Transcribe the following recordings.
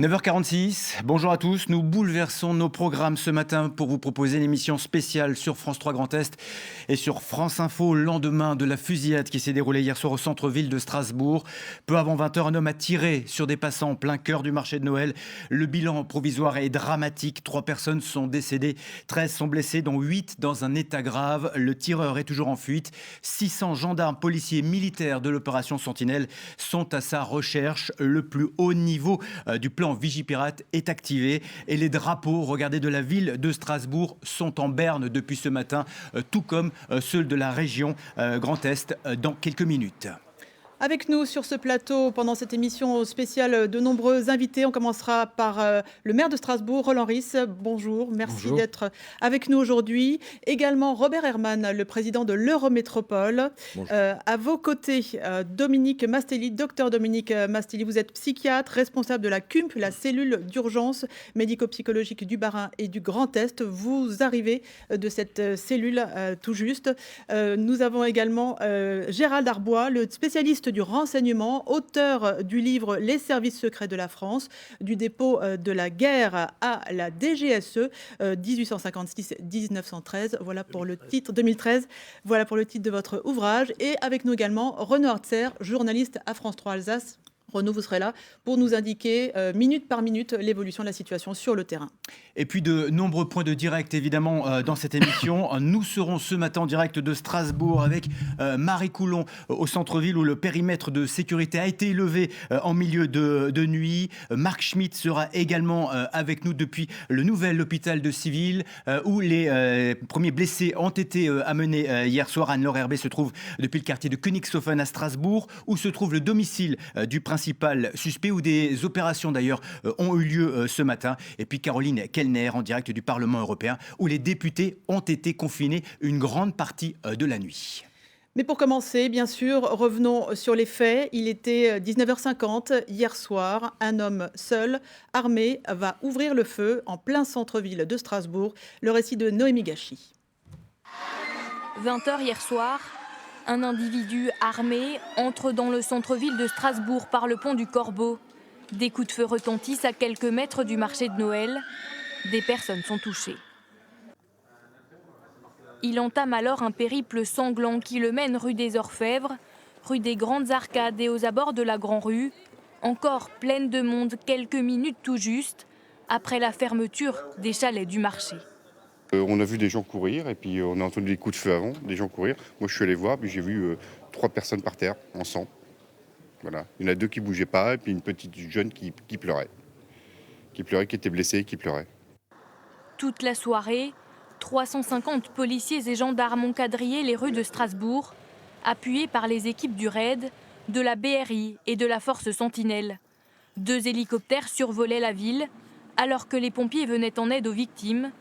9h46, bonjour à tous. Nous bouleversons nos programmes ce matin pour vous proposer une émission spéciale sur France 3 Grand Est et sur France Info au lendemain de la fusillade qui s'est déroulée hier soir au centre-ville de Strasbourg. Peu avant 20h, un homme a tiré sur des passants en plein cœur du marché de Noël. Le bilan provisoire est dramatique. 3 personnes sont décédées, 13 sont blessées, dont 8 dans un état grave. Le tireur est toujours en fuite. 600 gendarmes, policiers, militaires de l'opération Sentinelle sont à sa recherche. Le plus haut niveau du plan Vigipirate est activé et les drapeaux, regardez, de la ville de Strasbourg sont en berne depuis ce matin, tout comme ceux de la région Grand Est dans quelques minutes. Avec nous sur ce plateau, pendant cette émission spéciale, de nombreux invités. On commencera par le maire de Strasbourg, Roland Ries. Bonjour, merci d'être avec nous aujourd'hui. Également Robert Herrmann, le président de l'Eurométropole. À vos côtés, Dominique Mastelli, docteur Dominique Mastelli. Vous êtes psychiatre, responsable de la CUMP, la cellule d'urgence médico-psychologique du Bas-Rhin et du Grand Est. Vous arrivez de cette cellule tout juste. Nous avons également Gérald Darbois, le spécialiste du renseignement, auteur du livre Les services secrets de la France, du dépôt de la guerre à la DGSE, 1856-1913. Voilà pour le titre, 2013. Voilà pour le titre de votre ouvrage. Et avec nous également Renaud Hartzer, journaliste à France 3 Alsace. Renaud, vous serez là pour nous indiquer minute par minute l'évolution de la situation sur le terrain. Et puis de nombreux points de direct évidemment dans cette émission. Nous serons ce matin en direct de Strasbourg avec Marie Coulon au centre-ville où le périmètre de sécurité a été élevé en milieu de nuit. Marc Schmitt sera également avec nous depuis le nouvel hôpital de Civil où les premiers blessés ont été amenés hier soir. Anne-Laure Herbet se trouve depuis le quartier de Königshofen à Strasbourg où se trouve le domicile du principal suspect où des opérations d'ailleurs ont eu lieu ce matin. Et puis Caroline Kellner en direct du Parlement européen où les députés ont été confinés une grande partie de la nuit. Mais pour commencer, bien sûr, revenons sur les faits. Il était 19h50 hier soir. Un homme seul, armé, va ouvrir le feu en plein centre-ville de Strasbourg. Le récit de Noémie Gachy. 20h hier soir, un individu armé entre dans le centre-ville de Strasbourg par le pont du Corbeau. Des coups de feu retentissent à quelques mètres du marché de Noël. Des personnes sont touchées. Il entame alors un périple sanglant qui le mène rue des Orfèvres, rue des Grandes Arcades et aux abords de la Grand-Rue, encore pleine de monde quelques minutes tout juste après la fermeture des chalets du marché. On a vu des gens courir et puis on a entendu des coups de feu avant, des gens courir. Moi je suis allé voir, puis j'ai vu 3 personnes par terre en sang. Voilà. Il y en a 2 qui bougeaient pas et puis une petite jeune qui pleurait. Qui était blessée, qui pleurait. Toute la soirée, 350 policiers et gendarmes ont quadrillé les rues de Strasbourg, appuyés par les équipes du RAID, de la BRI et de la force Sentinelle. 2 hélicoptères survolaient la ville alors que les pompiers venaient en aide aux victimes.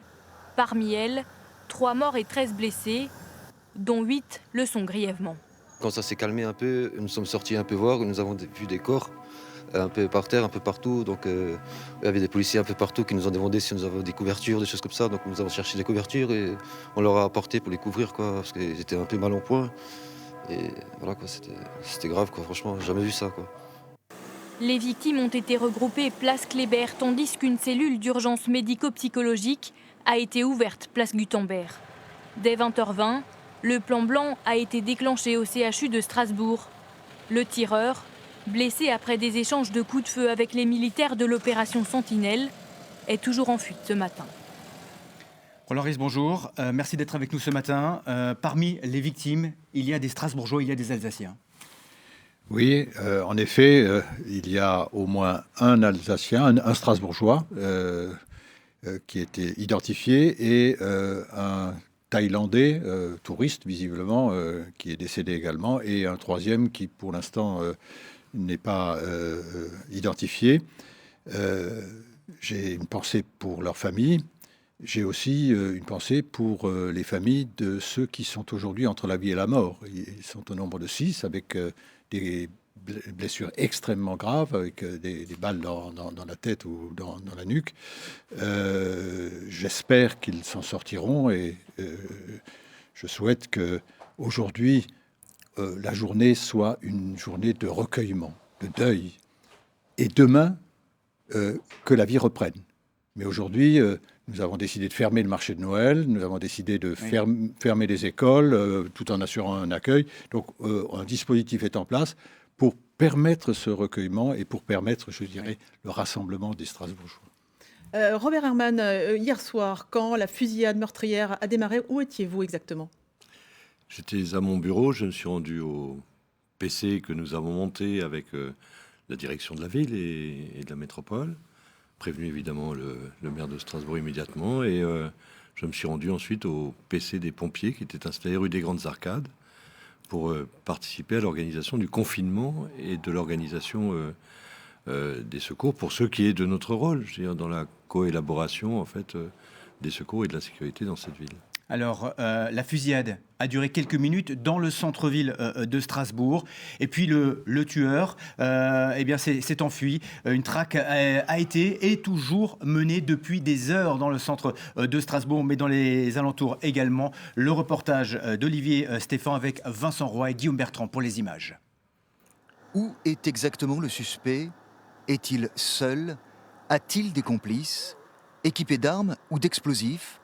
Parmi elles, 3 morts et 13 blessés, dont 8 le sont grièvement. Quand ça s'est calmé un peu, nous sommes sortis un peu voir, nous avons vu des corps un peu par terre, un peu partout. Donc il y avait des policiers un peu partout qui nous ont demandé si nous avons des couvertures, des choses comme ça. Donc nous avons cherché des couvertures et on leur a apporté pour les couvrir, quoi, parce qu'ils étaient un peu mal en point. Et voilà, quoi, c'était grave, quoi. Franchement, j'ai jamais vu ça, quoi. Les victimes ont été regroupées place Kléber, tandis qu'une cellule d'urgence médico-psychologique a été ouverte place Gutenberg. Dès 20h20, le plan blanc a été déclenché au CHU de Strasbourg. Le tireur, blessé après des échanges de coups de feu avec les militaires de l'opération Sentinelle, est toujours en fuite ce matin. Roland Ries, bonjour. Merci d'être avec nous ce matin. Parmi les victimes, il y a des Strasbourgeois, il y a des Alsaciens. Oui, en effet, il y a au moins un Alsacien, un Strasbourgeois, qui a été identifié et un Thaïlandais, touriste visiblement, qui est décédé également, et un troisième qui pour l'instant n'est pas identifié. J'ai une pensée pour leur famille. J'ai aussi une pensée pour les familles de ceux qui sont aujourd'hui entre la vie et la mort. Ils sont au nombre de 6 avec des blessures extrêmement graves, avec des balles dans la tête ou dans la nuque. J'espère qu'ils s'en sortiront et je souhaite qu'aujourd'hui, la journée soit une journée de recueillement, de deuil. Et demain, que la vie reprenne. Mais aujourd'hui, nous avons décidé de fermer le marché de Noël, nous avons décidé de fermer les écoles, tout en assurant un accueil. Donc un dispositif est en place pour permettre ce recueillement et pour permettre, je dirais, le rassemblement des Strasbourgeois. Robert Herrmann, hier soir, quand la fusillade meurtrière a démarré, où étiez-vous exactement ? J'étais à mon bureau, je me suis rendu au PC que nous avons monté avec la direction de la ville et de la métropole, prévenu évidemment le maire de Strasbourg immédiatement, et je me suis rendu ensuite au PC des pompiers qui était installé rue des Grandes Arcades pour participer à l'organisation du confinement et de l'organisation des secours pour ce qui est de notre rôle, je veux dire, dans la coélaboration en fait des secours et de la sécurité dans cette ville. Alors, la fusillade a duré quelques minutes dans le centre-ville de Strasbourg. Et puis, le tueur s'est enfui. Une traque a été et est toujours menée depuis des heures dans le centre de Strasbourg, mais dans les alentours également. Le reportage d'Olivier Stéphan avec Vincent Roy et Guillaume Bertrand pour les images. Où est exactement le suspect ? Est-il seul ? A-t-il des complices ? Équipé d'armes ou d'explosifs ?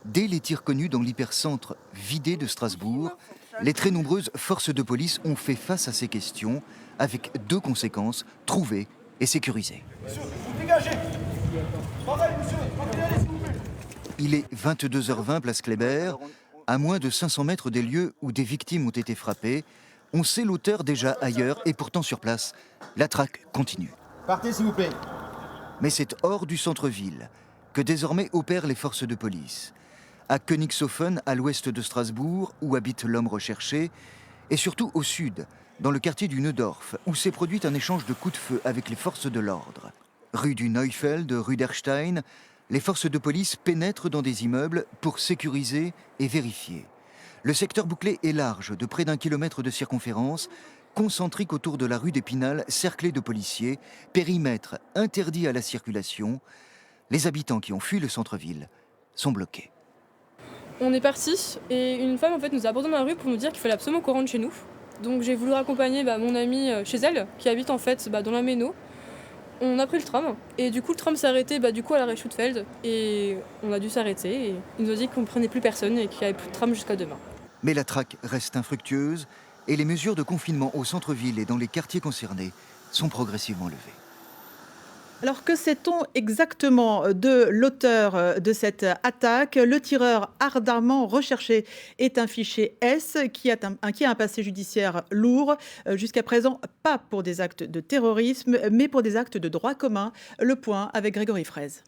Dès les tirs connus dans l'hypercentre vidé de Strasbourg, les très nombreuses forces de police ont fait face à ces questions avec deux conséquences, trouver et sécuriser. Monsieur, dégagez ! Il est 22h20 place Kléber. À moins de 500 mètres des lieux où des victimes ont été frappées, on sait l'auteur déjà ailleurs et pourtant sur place. La traque continue. Partez s'il vous plaît. Mais c'est hors du centre-ville que désormais opèrent les forces de police. À Königshofen, à l'ouest de Strasbourg, où habite l'homme recherché, et surtout au sud, dans le quartier du Neudorf, où s'est produit un échange de coups de feu avec les forces de l'ordre. Rue du Neufeld, rue d'Erstein, les forces de police pénètrent dans des immeubles pour sécuriser et vérifier. Le secteur bouclé est large, de près d'1 kilomètre de circonférence, concentrique autour de la rue d'Épinal, cerclée de policiers, périmètre interdit à la circulation. Les habitants qui ont fui le centre-ville sont bloqués. On est parti et une femme en fait nous a abordé dans la rue pour nous dire qu'il fallait absolument qu'on rentre chez nous. Donc j'ai voulu raccompagner mon amie chez elle qui habite en fait dans la Méno. On a pris le tram et du coup le tram s'est arrêté à la Reichsfeld et on a dû s'arrêter et il nous a dit qu'on ne prenait plus personne et qu'il n'y avait plus de tram jusqu'à demain. Mais la traque reste infructueuse et les mesures de confinement au centre-ville et dans les quartiers concernés sont progressivement levées. Alors que sait-on exactement de l'auteur de cette attaque ? Le tireur ardemment recherché est un fichier S qui a un passé judiciaire lourd. Jusqu'à présent, pas pour des actes de terrorisme, mais pour des actes de droit commun. Le point avec Grégory Fraise.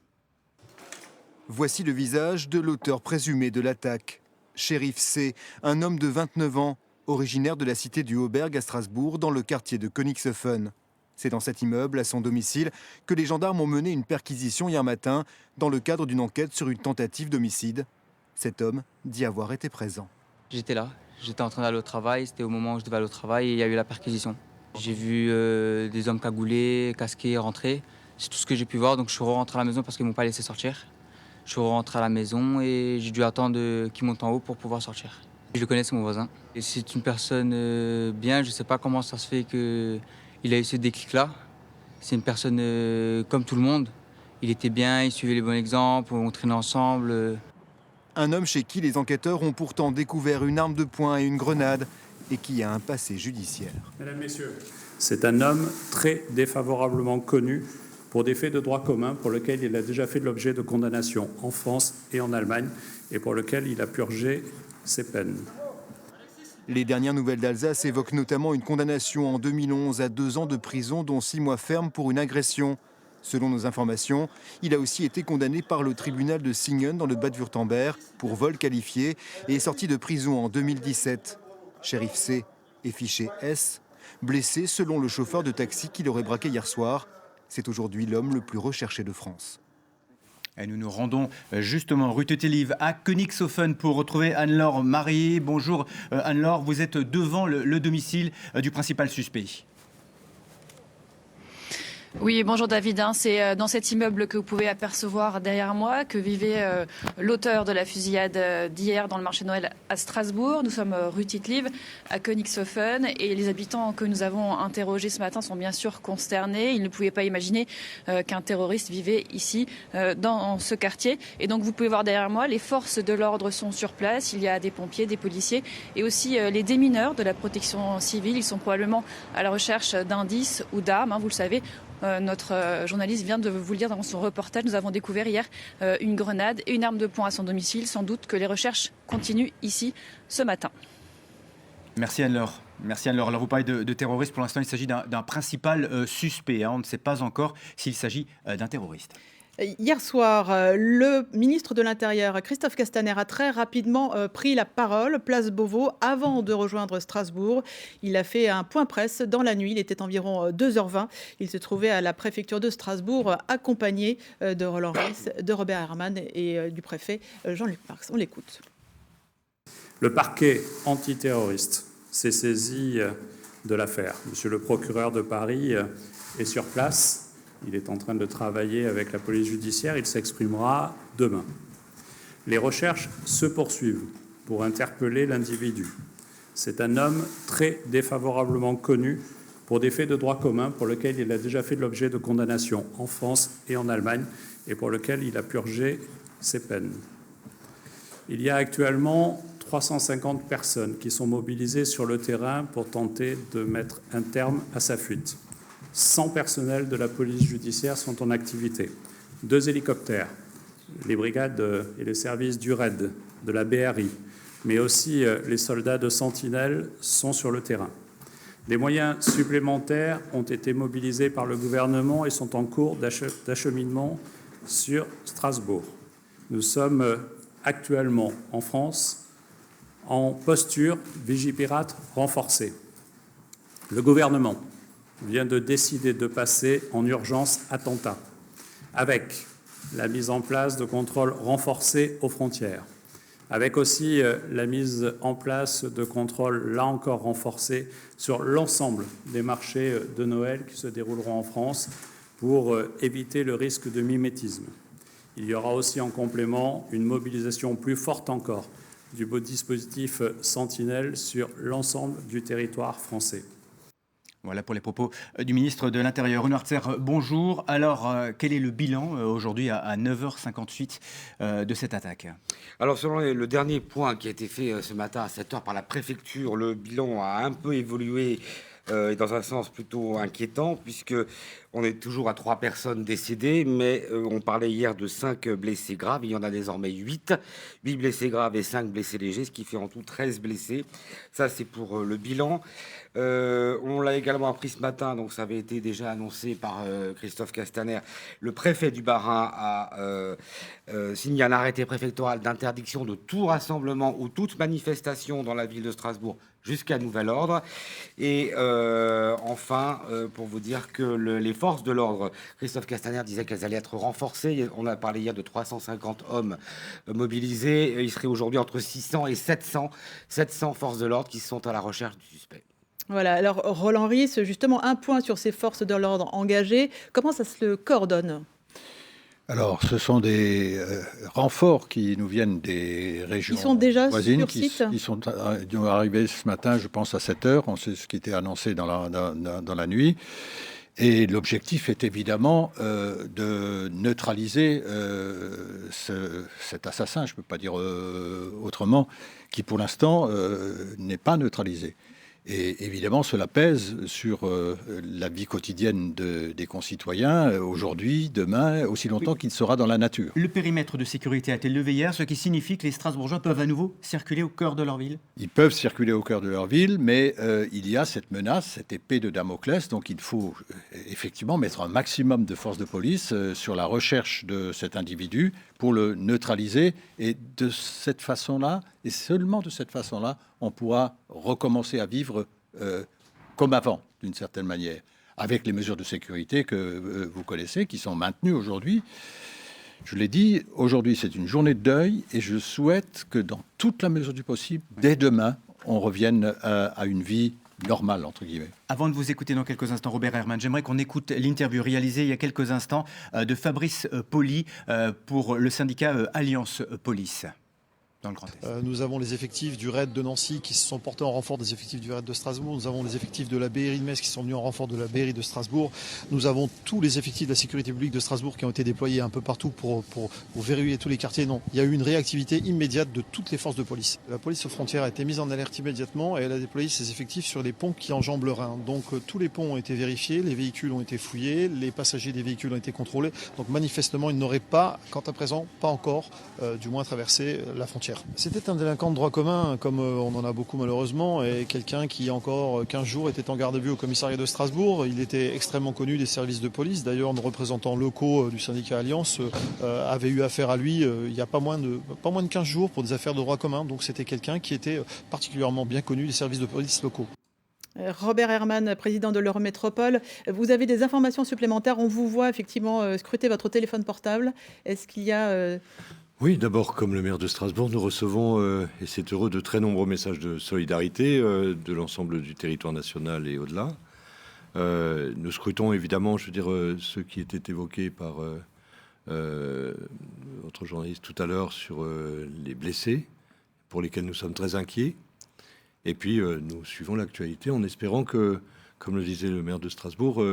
Voici le visage de l'auteur présumé de l'attaque. Shérif C, un homme de 29 ans, originaire de la cité du Auberg à Strasbourg, dans le quartier de Königshofen. C'est dans cet immeuble, à son domicile, que les gendarmes ont mené une perquisition hier matin dans le cadre d'une enquête sur une tentative d'homicide. Cet homme dit avoir été présent. J'étais là, j'étais en train d'aller au travail, c'était au moment où je devais aller au travail et il y a eu la perquisition. J'ai vu des hommes cagoulés, casqués, rentrer. C'est tout ce que j'ai pu voir, donc je suis rentré à la maison parce qu'ils ne m'ont pas laissé sortir. Je suis rentré à la maison et j'ai dû attendre qu'ils montent en haut pour pouvoir sortir. Je le connais, c'est mon voisin. Et c'est une personne bien, je ne sais pas comment ça se fait qu'il a eu ce déclic-là. C'est une personne comme tout le monde. Il était bien, il suivait les bons exemples, on traînait ensemble. Un homme chez qui les enquêteurs ont pourtant découvert une arme de poing et une grenade et qui a un passé judiciaire. Mesdames, Messieurs, c'est un homme très défavorablement connu pour des faits de droit commun pour lesquels il a déjà fait l'objet de condamnations en France et en Allemagne et pour lesquels il a purgé ses peines. Les dernières nouvelles d'Alsace évoquent notamment une condamnation en 2011 à 2 ans de prison, dont 6 mois ferme pour une agression. Selon nos informations, il a aussi été condamné par le tribunal de Singen dans le Bade-Wurtemberg pour vol qualifié et est sorti de prison en 2017. Shérif C est fiché S, blessé selon le chauffeur de taxi qui l'aurait braqué hier soir. C'est aujourd'hui l'homme le plus recherché de France. Et nous nous rendons justement rue Tétélive à Königshofen pour retrouver Anne-Laure Marie. Bonjour Anne-Laure, vous êtes devant le domicile du principal suspect. Oui, bonjour David. C'est dans cet immeuble que vous pouvez apercevoir derrière moi que vivait l'auteur de la fusillade d'hier dans le marché de Noël à Strasbourg. Nous sommes rue Tite-Live à Königshofen et les habitants que nous avons interrogés ce matin sont bien sûr consternés. Ils ne pouvaient pas imaginer qu'un terroriste vivait ici dans ce quartier. Et donc vous pouvez voir derrière moi, les forces de l'ordre sont sur place. Il y a des pompiers, des policiers et aussi les démineurs de la protection civile. Ils sont probablement à la recherche d'indices ou d'armes, vous le savez. Notre journaliste vient de vous le dire dans son reportage. Nous avons découvert hier une grenade et une arme de poing à son domicile. Sans doute que les recherches continuent ici ce matin. Merci Anne-Laure. Merci Anne-Laure. Alors vous parlez de terroriste. Pour l'instant, il s'agit d'un principal suspect. On ne sait pas encore s'il s'agit d'un terroriste. Hier soir, le ministre de l'Intérieur, Christophe Castaner, a très rapidement pris la parole, place Beauvau, avant de rejoindre Strasbourg. Il a fait un point presse dans la nuit, il était environ 2h20. Il se trouvait à la préfecture de Strasbourg, accompagné de Roland Ries, de Robert Herrmann et du préfet Jean-Luc Marx. On l'écoute. Le parquet antiterroriste s'est saisi de l'affaire. Monsieur le procureur de Paris est sur place. Il est en train de travailler avec la police judiciaire. Il s'exprimera demain. Les recherches se poursuivent pour interpeller l'individu. C'est un homme très défavorablement connu pour des faits de droit commun pour lesquels il a déjà fait l'objet de condamnations en France et en Allemagne et pour lesquels il a purgé ses peines. Il y a actuellement 350 personnes qui sont mobilisées sur le terrain pour tenter de mettre un terme à sa fuite. 100 personnels de la police judiciaire sont en activité. 2 hélicoptères, les brigades et les services du RAID, de la BRI, mais aussi les soldats de Sentinelle sont sur le terrain. Des moyens supplémentaires ont été mobilisés par le gouvernement et sont en cours d'acheminement sur Strasbourg. Nous sommes actuellement en France en posture Vigipirate renforcée. Le gouvernement vient de décider de passer en urgence attentat, avec la mise en place de contrôles renforcés aux frontières, avec aussi la mise en place de contrôles, là encore renforcés, sur l'ensemble des marchés de Noël qui se dérouleront en France pour éviter le risque de mimétisme. Il y aura aussi en complément une mobilisation plus forte encore du beau dispositif Sentinelle sur l'ensemble du territoire français. Voilà pour les propos du ministre de l'Intérieur. Runar Tser, bonjour. Alors, quel est le bilan aujourd'hui à 9h58 de cette attaque ? Alors, selon le dernier point qui a été fait ce matin à 7h par la préfecture, le bilan a un peu évolué et dans un sens plutôt inquiétant, puisque on est toujours à 3 personnes décédées, mais on parlait hier de 5 blessés graves. Il y en a désormais 8 blessés graves et 5 blessés légers, ce qui fait en tout 13 blessés. Ça, c'est pour le bilan. On l'a également appris ce matin, donc ça avait été déjà annoncé par Christophe Castaner. Le préfet du Bas-Rhin a signé un arrêté préfectoral d'interdiction de tout rassemblement ou toute manifestation dans la ville de Strasbourg jusqu'à nouvel ordre. Et enfin, pour vous dire que les forces de l'ordre, Christophe Castaner disait qu'elles allaient être renforcées. On a parlé hier de 350 hommes mobilisés. Il serait aujourd'hui entre 600 et 700 forces de l'ordre qui sont à la recherche du suspect. Voilà, alors Roland Ries, justement, un point sur ces forces de l'ordre engagées. Comment ça se coordonne ? Alors, ce sont des renforts qui nous viennent des régions ils sont déjà voisines. Sur site. Ils sont arrivés ce matin, je pense, à 7h. On sait ce qui était annoncé dans la nuit. Et l'objectif est évidemment de neutraliser cet assassin, je ne peux pas dire autrement, qui pour l'instant n'est pas neutralisé. Et évidemment, cela pèse sur la vie quotidienne des concitoyens, aujourd'hui, demain, aussi longtemps qu'il sera dans la nature. Le périmètre de sécurité a été levé hier, ce qui signifie que les Strasbourgeois peuvent à nouveau circuler au cœur de leur ville ? Ils peuvent circuler au cœur de leur ville, mais il y a cette menace, cette épée de Damoclès. Donc il faut effectivement mettre un maximum de forces de police sur la recherche de cet individu pour le neutraliser. Et de cette façon-là, et seulement de cette façon-là, on pourra recommencer à vivre comme avant, d'une certaine manière, avec les mesures de sécurité que vous connaissez, qui sont maintenues aujourd'hui. Je l'ai dit, aujourd'hui c'est une journée de deuil et je souhaite que dans toute la mesure du possible, dès demain, on revienne à une vie normale, entre guillemets. Avant de vous écouter dans quelques instants, Robert Herrmann, j'aimerais qu'on écoute l'interview réalisée il y a quelques instants de Fabrice Poli pour le syndicat Alliance Police. Dans le Grand Est. Nous avons les effectifs du RAID de Nancy qui se sont portés en renfort des effectifs du RAID de Strasbourg. Nous avons les effectifs de la BRI de Metz qui sont venus en renfort de la BRI de Strasbourg. Nous avons tous les effectifs de la sécurité publique de Strasbourg qui ont été déployés un peu partout pour verrouiller tous les quartiers. Non, il y a eu une réactivité immédiate de toutes les forces de police. La police aux frontières a été mise en alerte immédiatement et elle a déployé ses effectifs sur les ponts qui enjambent le Rhin. Donc tous les ponts ont été vérifiés, les véhicules ont été fouillés, les passagers des véhicules ont été contrôlés. Donc manifestement, ils n'auraient pas, quant à présent, pas encore, du moins traversé la frontière. C'était un délinquant de droit commun, comme on en a beaucoup malheureusement, et quelqu'un qui, encore 15 jours, était en garde à vue au commissariat de Strasbourg. Il était extrêmement connu des services de police. D'ailleurs, nos représentants locaux du syndicat Alliance avaient eu affaire à lui il n'y a pas moins de 15 jours pour des affaires de droit commun. Donc c'était quelqu'un qui était particulièrement bien connu des services de police locaux. Robert Herrmann, président de l'Eurométropole, vous avez des informations supplémentaires. On vous voit effectivement scruter votre téléphone portable. Est-ce qu'il y a... Oui, d'abord, comme le maire de Strasbourg, nous recevons, et c'est heureux, de très nombreux messages de solidarité de l'ensemble du territoire national et au-delà. Nous scrutons évidemment, ceux qui étaient évoqués par votre journaliste tout à l'heure sur les blessés, pour lesquels nous sommes très inquiets. Et puis, nous suivons l'actualité en espérant que, comme le disait le maire de Strasbourg,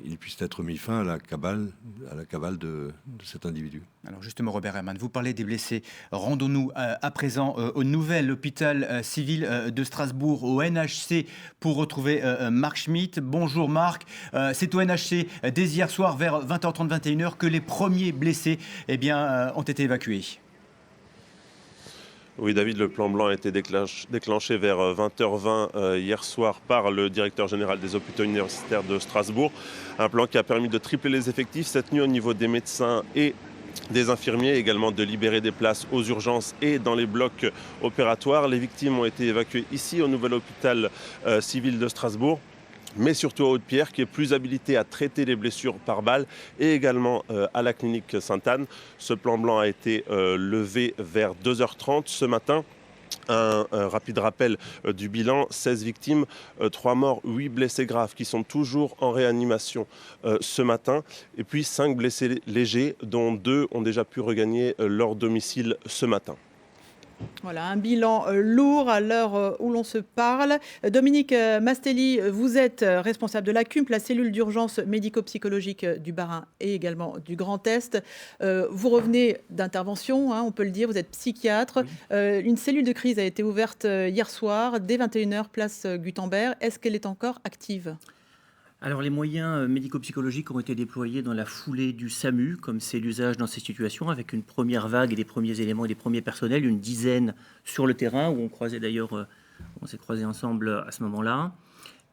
il puisse être mis fin à la cabale de cet individu. Alors justement, Robert Herrmann, vous parlez des blessés. Rendons-nous à présent au nouvel hôpital civil de Strasbourg, au NHC, pour retrouver Marc Schmitt. Bonjour Marc. C'est au NHC, dès hier soir, vers 20h30, 21h, que les premiers blessés ont été évacués. Oui, David, le plan blanc a été déclenché vers 20h20 hier soir par le directeur général des hôpitaux universitaires de Strasbourg. Un plan qui a permis de tripler les effectifs cette nuit au niveau des médecins et des infirmiers, également de libérer des places aux urgences et dans les blocs opératoires. Les victimes ont été évacuées ici au nouvel hôpital civil de Strasbourg, mais surtout à Haute-Pierre, qui est plus habilité à traiter les blessures par balle, et également à la clinique Sainte-Anne. Ce plan blanc a été levé vers 2h30 ce matin. Un rapide rappel du bilan, 16 victimes, 3 morts, 8 blessés graves qui sont toujours en réanimation ce matin, et puis 5 blessés légers, dont 2 ont déjà pu regagner leur domicile ce matin. Voilà, un bilan lourd à l'heure où l'on se parle. Dominique Mastelli, vous êtes responsable de la CUMP, la cellule d'urgence médico-psychologique du Bas-Rhin et également du Grand Est. Vous revenez d'intervention, on peut le dire, vous êtes psychiatre. Oui. Une cellule de crise a été ouverte hier soir, dès 21h, place Gutenberg. Est-ce qu'elle est encore active ? Alors les moyens médico-psychologiques ont été déployés dans la foulée du SAMU, comme c'est l'usage dans ces situations, avec une première vague et des premiers éléments et des premiers personnels, une dizaine sur le terrain, où on s'est croisés ensemble à ce moment-là.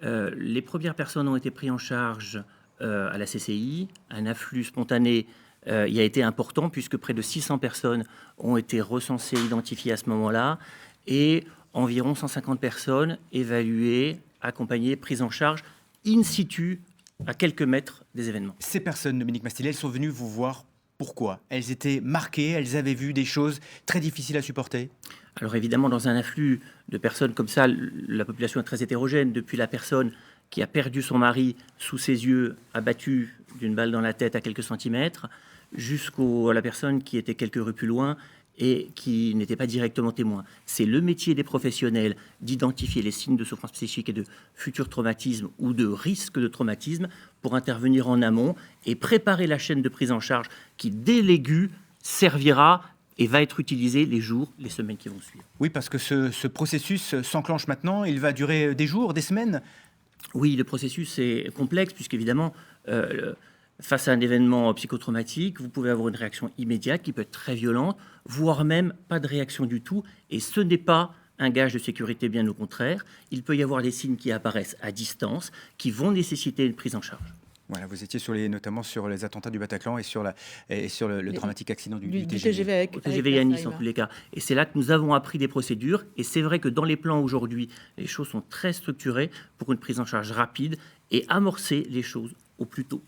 Les premières personnes ont été prises en charge à la CCI. Un afflux spontané y a été important, puisque près de 600 personnes ont été recensées, identifiées à ce moment-là, et environ 150 personnes évaluées, accompagnées, prises en charge, in situ, à quelques mètres des événements. Ces personnes, Dominique Mastelli, elles sont venues vous voir. Pourquoi ? Elles étaient marquées, elles avaient vu des choses très difficiles à supporter ? Alors évidemment, dans un afflux de personnes comme ça, la population est très hétérogène, depuis la personne qui a perdu son mari sous ses yeux, abattue d'une balle dans la tête à quelques centimètres, jusqu'à la personne qui était quelques rues plus loin et qui n'était pas directement témoin. C'est le métier des professionnels d'identifier les signes de souffrance psychique et de futurs traumatismes ou de risque de traumatisme pour intervenir en amont et préparer la chaîne de prise en charge qui, dès l'aigu, servira et va être utilisée les jours, les semaines qui vont suivre. Oui, parce que ce processus s'enclenche maintenant, il va durer des jours, des semaines ? Oui, le processus est complexe, puisqu'évidemment, face à un événement psychotraumatique, vous pouvez avoir une réaction immédiate qui peut être très violente, voire même pas de réaction du tout. Et ce n'est pas un gage de sécurité, bien au contraire. Il peut y avoir des signes qui apparaissent à distance, qui vont nécessiter une prise en charge. Voilà, vous étiez notamment sur les attentats du Bataclan et sur le dramatique accident du TGV. TGV Yanis, en tous les cas. Et c'est là que nous avons appris des procédures. Et c'est vrai que dans les plans aujourd'hui, les choses sont très structurées pour une prise en charge rapide et amorcer les choses au plus tôt.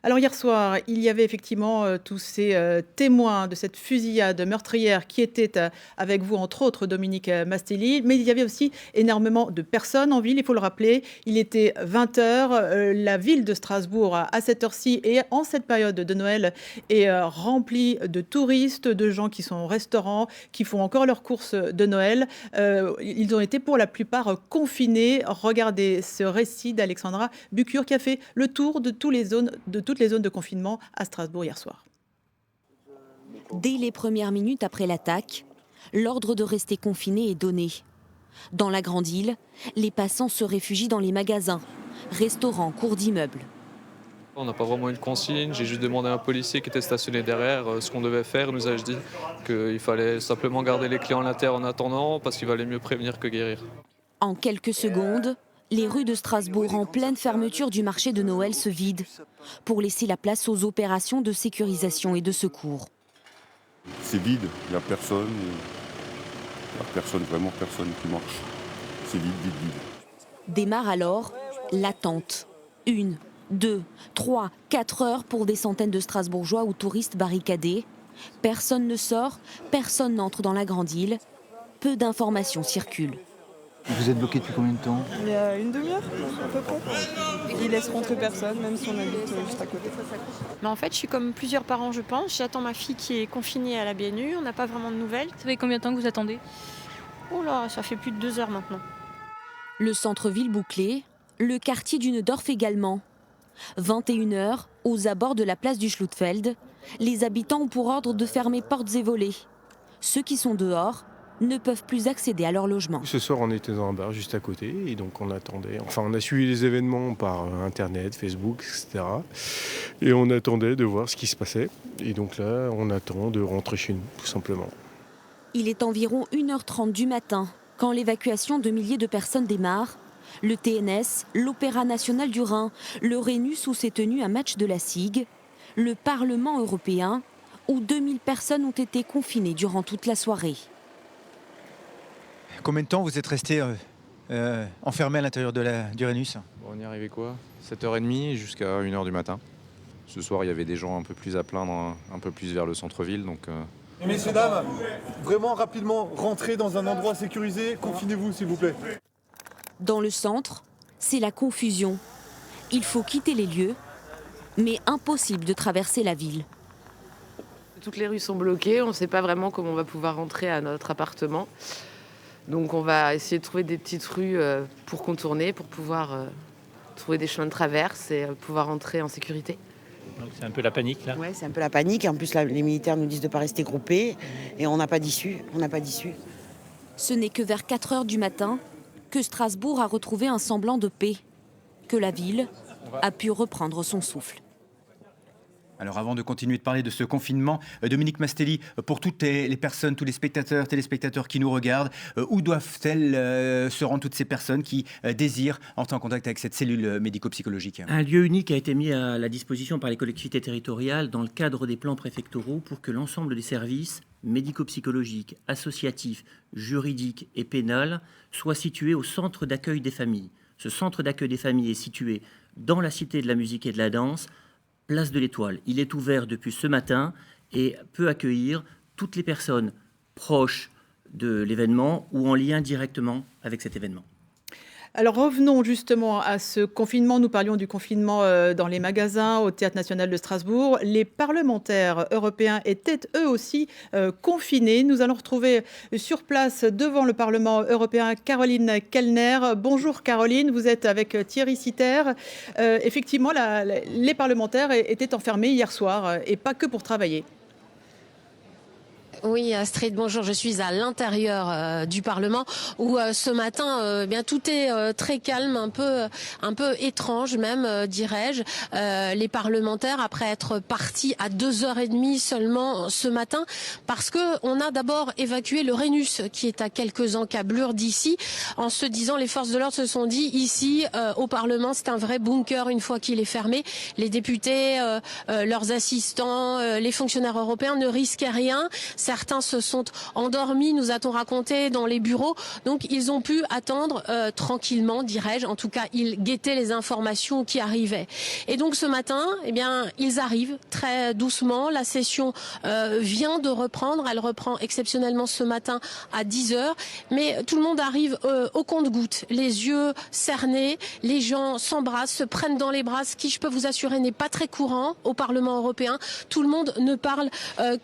Alors hier soir, il y avait effectivement tous ces témoins de cette fusillade meurtrière qui étaient avec vous, entre autres Dominique Mastelli, mais il y avait aussi énormément de personnes en ville, il faut le rappeler. Il était 20h, la ville de Strasbourg à cette heure-ci et en cette période de Noël est remplie de touristes, de gens qui sont au restaurant, qui font encore leurs courses de Noël. Ils ont été pour la plupart confinés. Regardez ce récit d'Alexandra Bucure qui a fait le tour de toutes les zones de confinement à Strasbourg hier soir. Dès les premières minutes après l'attaque, l'ordre de rester confiné est donné. Dans la grande île, les passants se réfugient dans les magasins, restaurants, cours d'immeubles. On n'a pas vraiment une consigne, j'ai juste demandé à un policier qui était stationné derrière ce qu'on devait faire. Il nous a dit qu'il fallait simplement garder les clients à l'intérieur en attendant parce qu'il valait mieux prévenir que guérir. En quelques secondes, les rues de Strasbourg en pleine fermeture du marché de Noël se vident pour laisser la place aux opérations de sécurisation et de secours. C'est vide, il n'y a personne. Vraiment personne qui marche. C'est vide. Démarre alors l'attente. 1, 2, 3, 4 heures pour des centaines de Strasbourgeois ou touristes barricadés. Personne ne sort, personne n'entre dans la grande île. Peu d'informations circulent. Vous êtes bloqué depuis combien de temps? Il y a une demi-heure à peu près. Ils laissent rentrer personne, même si on habite juste à côté. Mais en fait, je suis comme plusieurs parents, je pense. J'attends ma fille qui est confinée à la BNU. On n'a pas vraiment de nouvelles. Ça fait combien de temps que vous attendez? Oh là, ça fait plus de 2 heures maintenant. Le centre-ville bouclé, le quartier du Neudorf également. 21h, aux abords de la place du Schlutfeld, les habitants ont pour ordre de fermer portes et volets. Ceux qui sont dehors ne peuvent plus accéder à leur logement. Ce soir, on était dans un bar juste à côté et donc on attendait. Enfin, on a suivi les événements par Internet, Facebook, etc. Et on attendait de voir ce qui se passait. Et donc là, on attend de rentrer chez nous, tout simplement. Il est environ 1h30 du matin quand l'évacuation de milliers de personnes démarre. Le TNS, l'Opéra national du Rhin, le Rhenus où s'est tenu un match de la SIG, le Parlement européen où 2000 personnes ont été confinées durant toute la soirée. Combien de temps vous êtes resté enfermé à l'intérieur du Rhenus? On y est arrivé quoi? 7h30 jusqu'à 1h du matin. Ce soir, il y avait des gens un peu plus à plaindre, un peu plus vers le centre-ville. Donc, Et messieurs, dames, vraiment rapidement, rentrez dans un endroit sécurisé, confinez-vous s'il vous plaît. Dans le centre, c'est la confusion. Il faut quitter les lieux, mais impossible de traverser la ville. Toutes les rues sont bloquées, on ne sait pas vraiment comment on va pouvoir rentrer à notre appartement. Donc on va essayer de trouver des petites rues pour contourner, pour pouvoir trouver des chemins de traverse et pouvoir rentrer en sécurité. Donc c'est un peu la panique là? Oui, c'est un peu la panique. Et en plus, là, les militaires nous disent de ne pas rester groupés et on n'a pas d'issue. Ce n'est que vers 4 heures du matin que Strasbourg a retrouvé un semblant de paix, que la ville a pu reprendre son souffle. Alors avant de continuer de parler de ce confinement, Dominique Mastelli, pour toutes les personnes, tous les spectateurs, téléspectateurs qui nous regardent, où doivent-elles se rendre toutes ces personnes qui désirent entrer en contact avec cette cellule médico-psychologique? Un lieu unique a été mis à la disposition par les collectivités territoriales dans le cadre des plans préfectoraux pour que l'ensemble des services médico-psychologiques, associatifs, juridiques et pénals soient situés au centre d'accueil des familles. Ce centre d'accueil des familles est situé dans la Cité de la musique et de la danse, place de l'Étoile. Il est ouvert depuis ce matin et peut accueillir toutes les personnes proches de l'événement ou en lien directement avec cet événement. Alors revenons justement à ce confinement. Nous parlions du confinement dans les magasins au Théâtre national de Strasbourg. Les parlementaires européens étaient eux aussi confinés. Nous allons retrouver sur place devant le Parlement européen Caroline Kellner. Bonjour Caroline, vous êtes avec Thierry Sitter. Effectivement, les parlementaires étaient enfermés hier soir et pas que pour travailler. Oui, Astrid, bonjour. Je suis à l'intérieur du Parlement où ce matin, bien tout est très calme, un peu étrange même, dirais-je. Les parlementaires, après être partis à 2h30 seulement ce matin, parce que on a d'abord évacué le Rhenus, qui est à quelques encablures d'ici, en se disant, les forces de l'ordre se sont dit, ici, au Parlement, c'est un vrai bunker une fois qu'il est fermé. Les députés, leurs assistants, les fonctionnaires européens ne risquaient rien. certains se sont endormis, nous a-t-on raconté, dans les bureaux. Donc ils ont pu attendre tranquillement, dirais-je. En tout cas, ils guettaient les informations qui arrivaient. Et donc ce matin, eh bien, ils arrivent très doucement. La session vient de reprendre. Elle reprend exceptionnellement ce matin à 10h. Mais tout le monde arrive au compte-gouttes, les yeux cernés. Les gens s'embrassent, se prennent dans les bras, ce qui, je peux vous assurer, n'est pas très courant au Parlement européen. Tout le monde ne parle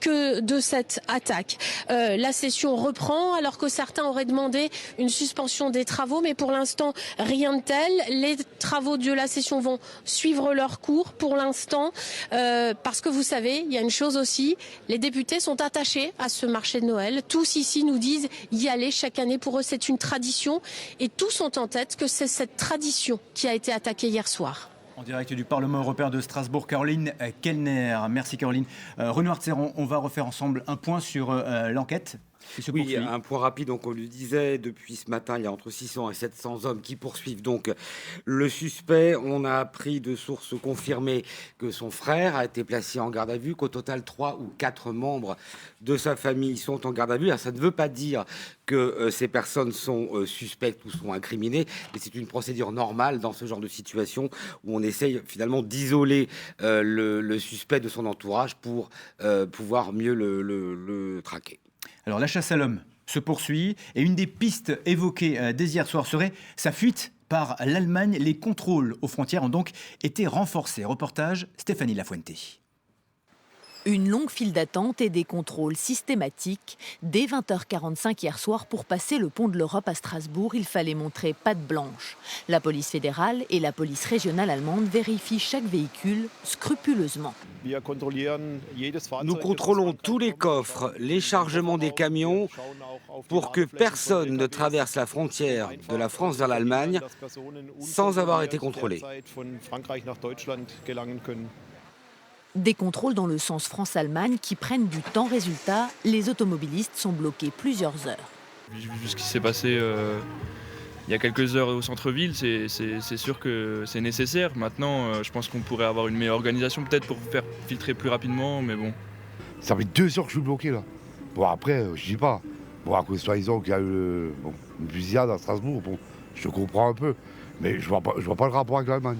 que de cette attaque. La session reprend alors que certains auraient demandé une suspension des travaux, mais pour l'instant, rien de tel. Les travaux de la session vont suivre leur cours pour l'instant, parce que vous savez, il y a une chose aussi, les députés sont attachés à ce marché de Noël. Tous ici nous disent y aller chaque année. Pour eux, c'est une tradition et tous ont en tête que c'est cette tradition qui a été attaquée hier soir. En direct du Parlement européen de Strasbourg, Caroline Kellner. Merci Caroline. Renaud Artzeron, on va refaire ensemble un point sur l'enquête. Oui, un point rapide. Donc on le disait, depuis ce matin, il y a entre 600 et 700 hommes qui poursuivent donc le suspect. On a appris de sources confirmées que son frère a été placé en garde à vue, qu'au total 3 ou 4 membres de sa famille sont en garde à vue. Alors, ça ne veut pas dire que ces personnes sont suspectes ou sont incriminées, mais c'est une procédure normale dans ce genre de situation où on essaye finalement d'isoler le suspect de son entourage pour pouvoir mieux le traquer. Alors la chasse à l'homme se poursuit et une des pistes évoquées dès hier soir serait sa fuite par l'Allemagne. Les contrôles aux frontières ont donc été renforcés. Reportage Stéphanie Lafuente. Une longue file d'attente et des contrôles systématiques. Dès 20h45 hier soir, pour passer le pont de l'Europe à Strasbourg, il fallait montrer patte blanche. La police fédérale et la police régionale allemande vérifient chaque véhicule scrupuleusement. Nous contrôlons tous les coffres, les chargements des camions, pour que personne ne traverse la frontière de la France vers l'Allemagne sans avoir été contrôlé. Des contrôles dans le sens France-Allemagne qui prennent du temps. Résultat, les automobilistes sont bloqués plusieurs heures. Vu ce qui s'est passé il y a quelques heures au centre-ville, c'est sûr que c'est nécessaire. Maintenant, je pense qu'on pourrait avoir une meilleure organisation peut-être pour faire filtrer plus rapidement, mais bon. Ça fait 2 heures que je suis bloqué là. Bon après, je dis pas. Bon, à cause soi-disant qu'il y a eu une fusillade à Strasbourg, bon, je comprends un peu. Mais je vois pas le rapport avec l'Allemagne.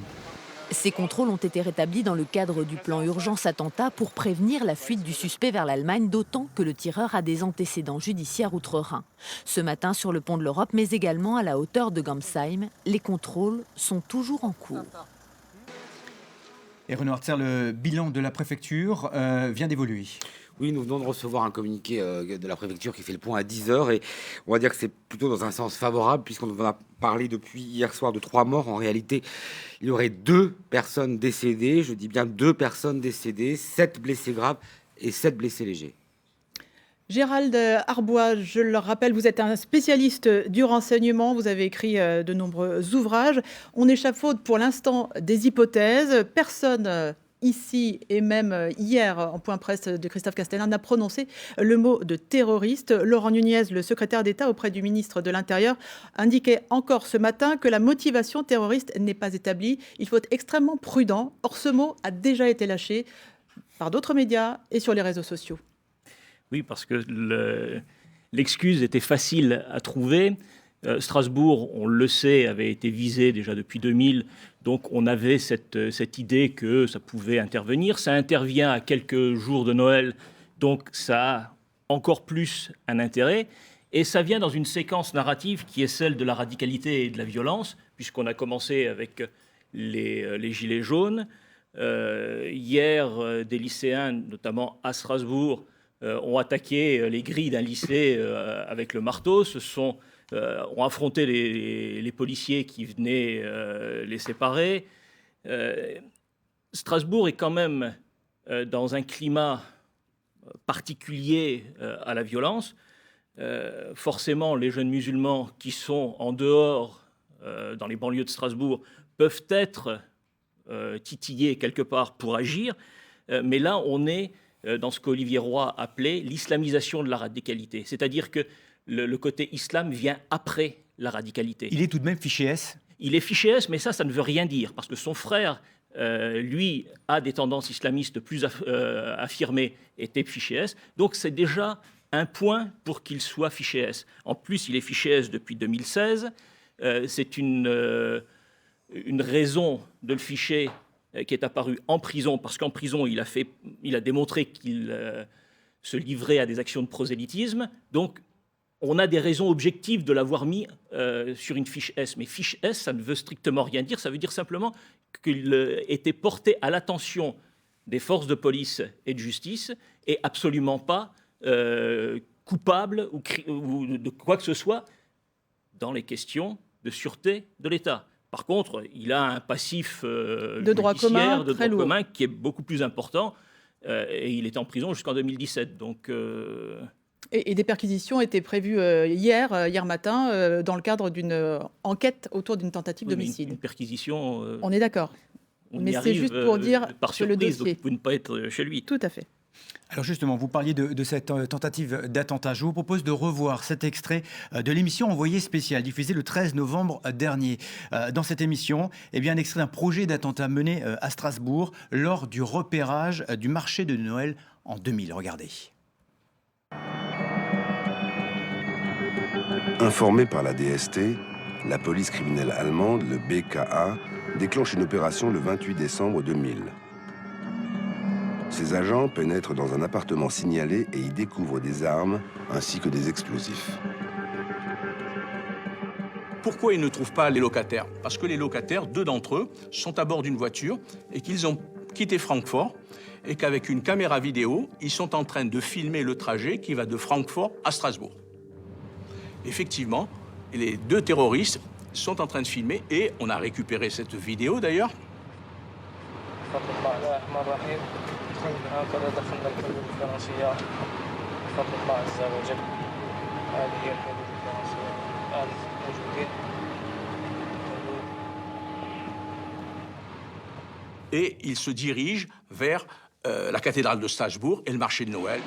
Ces contrôles ont été rétablis dans le cadre du plan urgence attentat pour prévenir la fuite du suspect vers l'Allemagne, d'autant que le tireur a des antécédents judiciaires outre-Rhin. Ce matin sur le pont de l'Europe, mais également à la hauteur de Gamsheim, les contrôles sont toujours en cours. Et Renaud Artzer, le bilan de la préfecture vient d'évoluer. Oui, nous venons de recevoir un communiqué de la préfecture qui fait le point à 10h et on va dire que c'est plutôt dans un sens favorable puisqu'on en a parlé depuis hier soir de 3 morts. En réalité, il y aurait 2 personnes décédées, je dis bien 2 personnes décédées, 7 blessés graves et 7 blessés légers. Gérald Arbois, je le rappelle, vous êtes un spécialiste du renseignement, vous avez écrit de nombreux ouvrages. On échafaude pour l'instant des hypothèses. Personne ici et même hier en point presse de Christophe Castaner n'a prononcé le mot de terroriste. Laurent Nunez, le secrétaire d'État auprès du ministre de l'Intérieur, indiquait encore ce matin que la motivation terroriste n'est pas établie. Il faut être extrêmement prudent. Or, ce mot a déjà été lâché par d'autres médias et sur les réseaux sociaux. Oui, parce que l'excuse était facile à trouver. Strasbourg, on le sait, avait été visé déjà depuis 2000, donc on avait cette idée que ça pouvait intervenir. Ça intervient à quelques jours de Noël, donc ça a encore plus un intérêt. Et ça vient dans une séquence narrative qui est celle de la radicalité et de la violence, puisqu'on a commencé avec les gilets jaunes. Hier, des lycéens, notamment à Strasbourg, ont attaqué les grilles d'un lycée avec le marteau, ont affronté les policiers qui venaient les séparer. Strasbourg est quand même dans un climat particulier à la violence. Forcément, les jeunes musulmans qui sont en dehors, dans les banlieues de Strasbourg, peuvent être titillés quelque part pour agir. Mais là, on est dans ce qu'Olivier Roy appelait l'islamisation de la radicalité. C'est-à-dire que le côté islam vient après la radicalité. Il est tout de même fiché S ? Il est fiché S, mais ça ne veut rien dire, parce que son frère lui, a des tendances islamistes plus affirmées, était fiché S. Donc c'est déjà un point pour qu'il soit fiché S. En plus, il est fiché S depuis 2016. C'est une raison de le ficher qui est apparue en prison, parce qu'en prison, il a démontré qu'il se livrait à des actions de prosélytisme. Donc, on a des raisons objectives de l'avoir mis sur une fiche S. Mais fiche S, ça ne veut strictement rien dire. Ça veut dire simplement qu'il était porté à l'attention des forces de police et de justice et absolument pas coupable ou de quoi que ce soit dans les questions de sûreté de l'État. Par contre, il a un passif de droit commun qui est beaucoup plus important et il est en prison jusqu'en 2017. Donc, et des perquisitions étaient prévues hier matin dans le cadre d'une enquête autour d'une tentative d'homicide. Une perquisition. On est d'accord. Mais c'est juste pour dire par que le surprise, dossier. donc vous ne pas être chez lui. Tout à fait. Alors justement, vous parliez de cette tentative d'attentat. Je vous propose de revoir cet extrait de l'émission Envoyé spécial, diffusée le 13 novembre dernier. Dans cette émission, un extrait d'un projet d'attentat mené à Strasbourg lors du repérage du marché de Noël en 2000. Regardez. Informée par la DST, la police criminelle allemande, le BKA, déclenche une opération le 28 décembre 2000. Ses agents pénètrent dans un appartement signalé et y découvrent des armes ainsi que des explosifs. Pourquoi ils ne trouvent pas les locataires? Parce que les locataires, 2 d'entre eux, sont à bord d'une voiture et qu'ils ont quitté Francfort et qu'avec une caméra vidéo, ils sont en train de filmer le trajet qui va de Francfort à Strasbourg. Effectivement, les 2 terroristes sont en train de filmer et on a récupéré cette vidéo d'ailleurs. Et ils se dirigent vers la cathédrale de Strasbourg et le marché de Noël.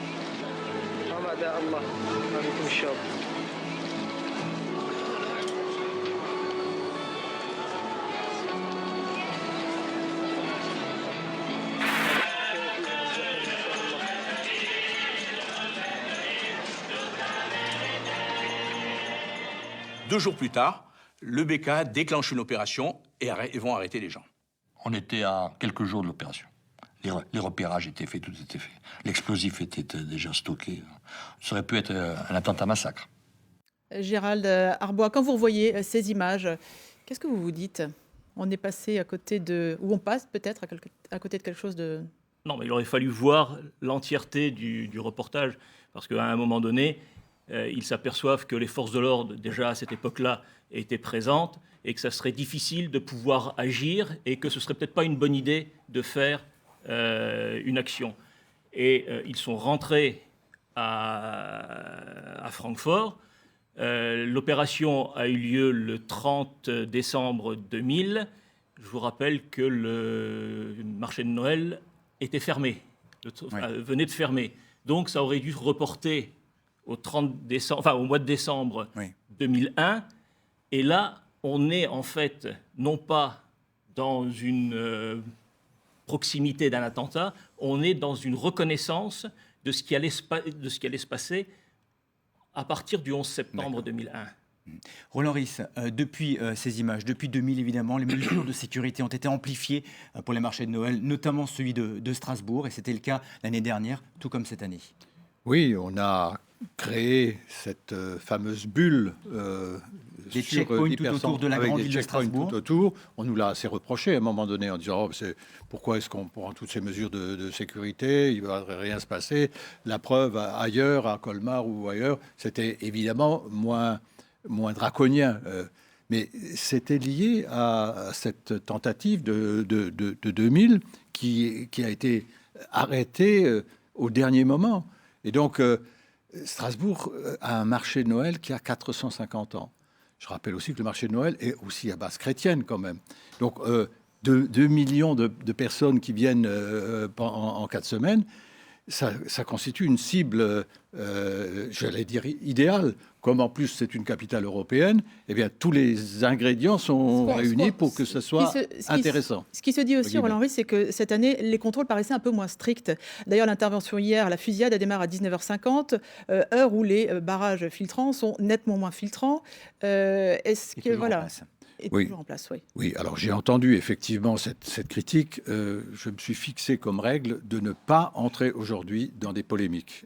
2 jours plus tard, le BK déclenche une opération et vont arrêter les gens. On était à quelques jours de l'opération. Les repérages étaient faits, tout était fait. L'explosif était déjà stocké. Ça aurait pu être un attentat massacre. Gérald Arbois, quand vous revoyez ces images, qu'est-ce que vous vous dites? On est passé à côté de... Ou on passe peut-être à côté de quelque chose de... Non, mais il aurait fallu voir l'entièreté du reportage, parce qu'à un moment donné, ils s'aperçoivent que les forces de l'ordre, déjà à cette époque-là, étaient présentes et que ça serait difficile de pouvoir agir et que ce serait peut-être pas une bonne idée de faire une action. Et ils sont rentrés à Francfort. L'opération a eu lieu le 30 décembre 2000. Je vous rappelle que le marché de Noël était fermé, venait de fermer. Donc ça aurait dû reporter au 30 décembre, enfin au mois de décembre 2001. Et là, on est en fait non pas dans une proximité d'un attentat, on est dans une reconnaissance de ce qui allait se passer à partir du 11 septembre 2001. Roland Ris, depuis ces images, depuis 2000 évidemment, les mesures de sécurité ont été amplifiées pour les marchés de Noël, notamment celui de Strasbourg, et c'était le cas l'année dernière, tout comme cette année. Oui, on a créé cette fameuse bulle des checkpoints tout autour de la grande ville de Strasbourg. Tout autour. On nous l'a assez reproché à un moment donné en disant pourquoi est-ce qu'on prend toutes ces mesures de sécurité, il ne va rien se passer. La preuve, ailleurs, à Colmar ou ailleurs, c'était évidemment moins draconien. Mais c'était lié à cette tentative de 2000 qui a été arrêtée au dernier moment. Et donc, Strasbourg a un marché de Noël qui a 450 ans. Je rappelle aussi que le marché de Noël est aussi à base chrétienne quand même. Donc, 2 millions de personnes qui viennent en 4 semaines, ça constitue une cible, j'allais dire, idéale. Comme en plus c'est une capitale européenne, eh bien tous les ingrédients sont réunis pour que ce soit intéressant. Ce qui se dit aussi, Roland Ries, c'est que cette année, les contrôles paraissaient un peu moins stricts. D'ailleurs, l'intervention hier, la fusillade a démarré à 19h50, heure où les barrages filtrants sont nettement moins filtrants. Est-ce que voilà est toujours en place, oui. Oui, alors j'ai entendu effectivement cette critique. Je me suis fixé comme règle de ne pas entrer aujourd'hui dans des polémiques.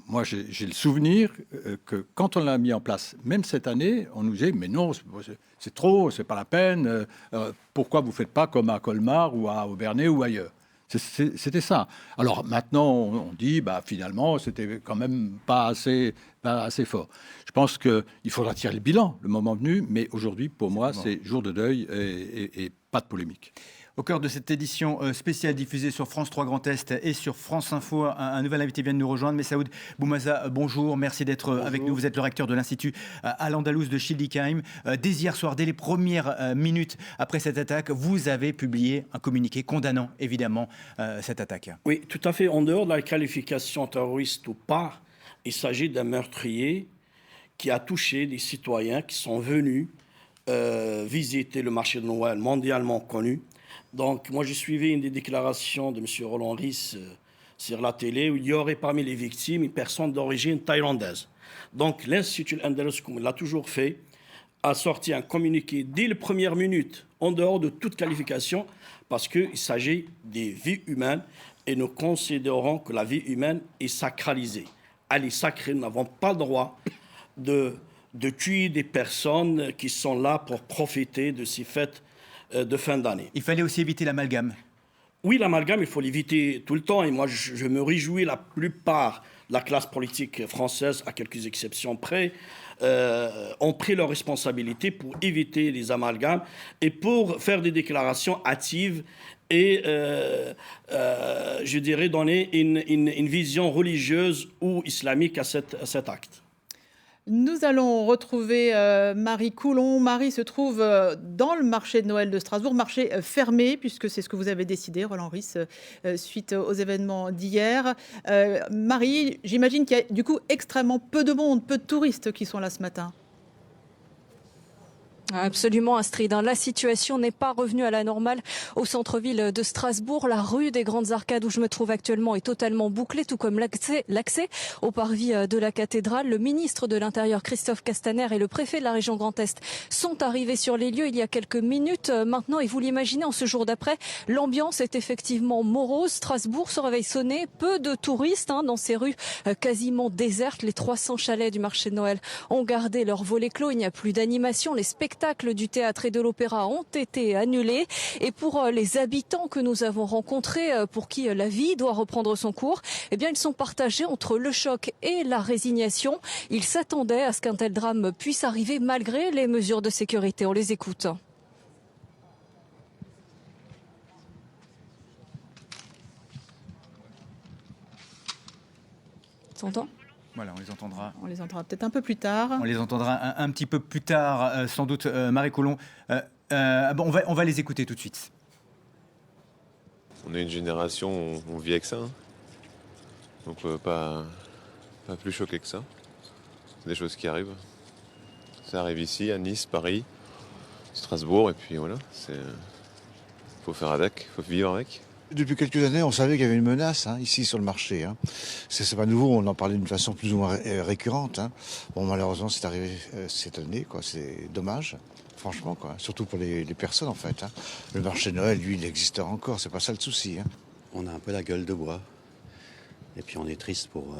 Moi, j'ai le souvenir que quand on l'a mis en place, même cette année, on nous disait « mais non, c'est trop, c'est pas la peine, pourquoi vous ne faites pas comme à Colmar ou à Aubernais ou ailleurs ?» C'était ça. Alors maintenant, on dit finalement, c'était quand même pas assez fort. Je pense qu'il faudra tirer le bilan le moment venu, mais aujourd'hui, pour moi, c'est jour de deuil et pas de polémique. Au cœur de cette édition spéciale diffusée sur France 3 Grand Est et sur France Info, un nouvel invité vient de nous rejoindre. Messaoud Boumaza, bonjour, merci d'être avec nous. Vous êtes le recteur de l'Institut Al-Andalus de Schildikheim. Dès hier soir, dès les premières minutes après cette attaque, vous avez publié un communiqué condamnant évidemment cette attaque. Oui, tout à fait. En dehors de la qualification terroriste ou pas, il s'agit d'un meurtrier qui a touché des citoyens qui sont venus visiter le marché de Noël mondialement connu. Donc, moi, j'ai suivi une des déclarations de M. Roland Ries sur la télé où il y aurait parmi les victimes une personne d'origine thaïlandaise. Donc, l'Institut Al-Andalus, comme il l'a toujours fait, a sorti un communiqué dès les premières minutes, en dehors de toute qualification, parce qu'il s'agit des vies humaines et nous considérons que la vie humaine est sacralisée. Elle est sacrée, nous n'avons pas le droit de tuer des personnes qui sont là pour profiter de ces fêtes de fin d'année. Il fallait aussi éviter l'amalgame. Oui, l'amalgame, il faut l'éviter tout le temps. Et moi, je me réjouis, la plupart de la classe politique française, à quelques exceptions près, ont pris leurs responsabilités pour éviter les amalgames et pour faire des déclarations hâtives et, je dirais, donner une vision religieuse ou islamique à cet acte. Nous allons retrouver Marie Coulon. Marie se trouve dans le marché de Noël de Strasbourg, marché fermé, puisque c'est ce que vous avez décidé, Roland Ries, suite aux événements d'hier. Marie, j'imagine qu'il y a du coup extrêmement peu de monde, peu de touristes qui sont là ce matin. Absolument, Astrid. La situation n'est pas revenue à la normale au centre-ville de Strasbourg. La rue des Grandes Arcades où je me trouve actuellement est totalement bouclée, tout comme l'accès au parvis de la cathédrale. Le ministre de l'Intérieur, Christophe Castaner, et le préfet de la région Grand Est sont arrivés sur les lieux il y a quelques minutes maintenant. Et vous l'imaginez, en ce jour d'après, l'ambiance est effectivement morose. Strasbourg se réveille sonné. Peu de touristes dans ces rues quasiment désertes. Les 300 chalets du marché de Noël ont gardé leur volet clos. Il n'y a plus d'animation. Les spectacles du théâtre et de l'opéra ont été annulés. Et pour les habitants que nous avons rencontrés, pour qui la vie doit reprendre son cours, eh bien, ils sont partagés entre le choc et la résignation. Ils s'attendaient à ce qu'un tel drame puisse arriver malgré les mesures de sécurité. On les écoute. T'entends ? Voilà, on les entendra. On les entendra peut-être un peu plus tard. On les entendra un petit peu plus tard, sans doute, Marie Coulon. On va les écouter tout de suite. On est une génération, on vit avec ça. Donc pas plus choqué que ça. C'est des choses qui arrivent. Ça arrive ici, à Nice, Paris, Strasbourg, et puis voilà. Faut faire avec, faut vivre avec. Depuis quelques années, on savait qu'il y avait une menace ici sur le marché. C'est pas nouveau, on en parlait d'une façon plus ou moins récurrente. Bon, malheureusement, c'est arrivé cette année, quoi. C'est dommage, franchement, quoi. Surtout pour les personnes, en fait. Le marché de Noël, lui, il existera encore, c'est pas ça le souci. On a un peu la gueule de bois. Et puis on est triste pour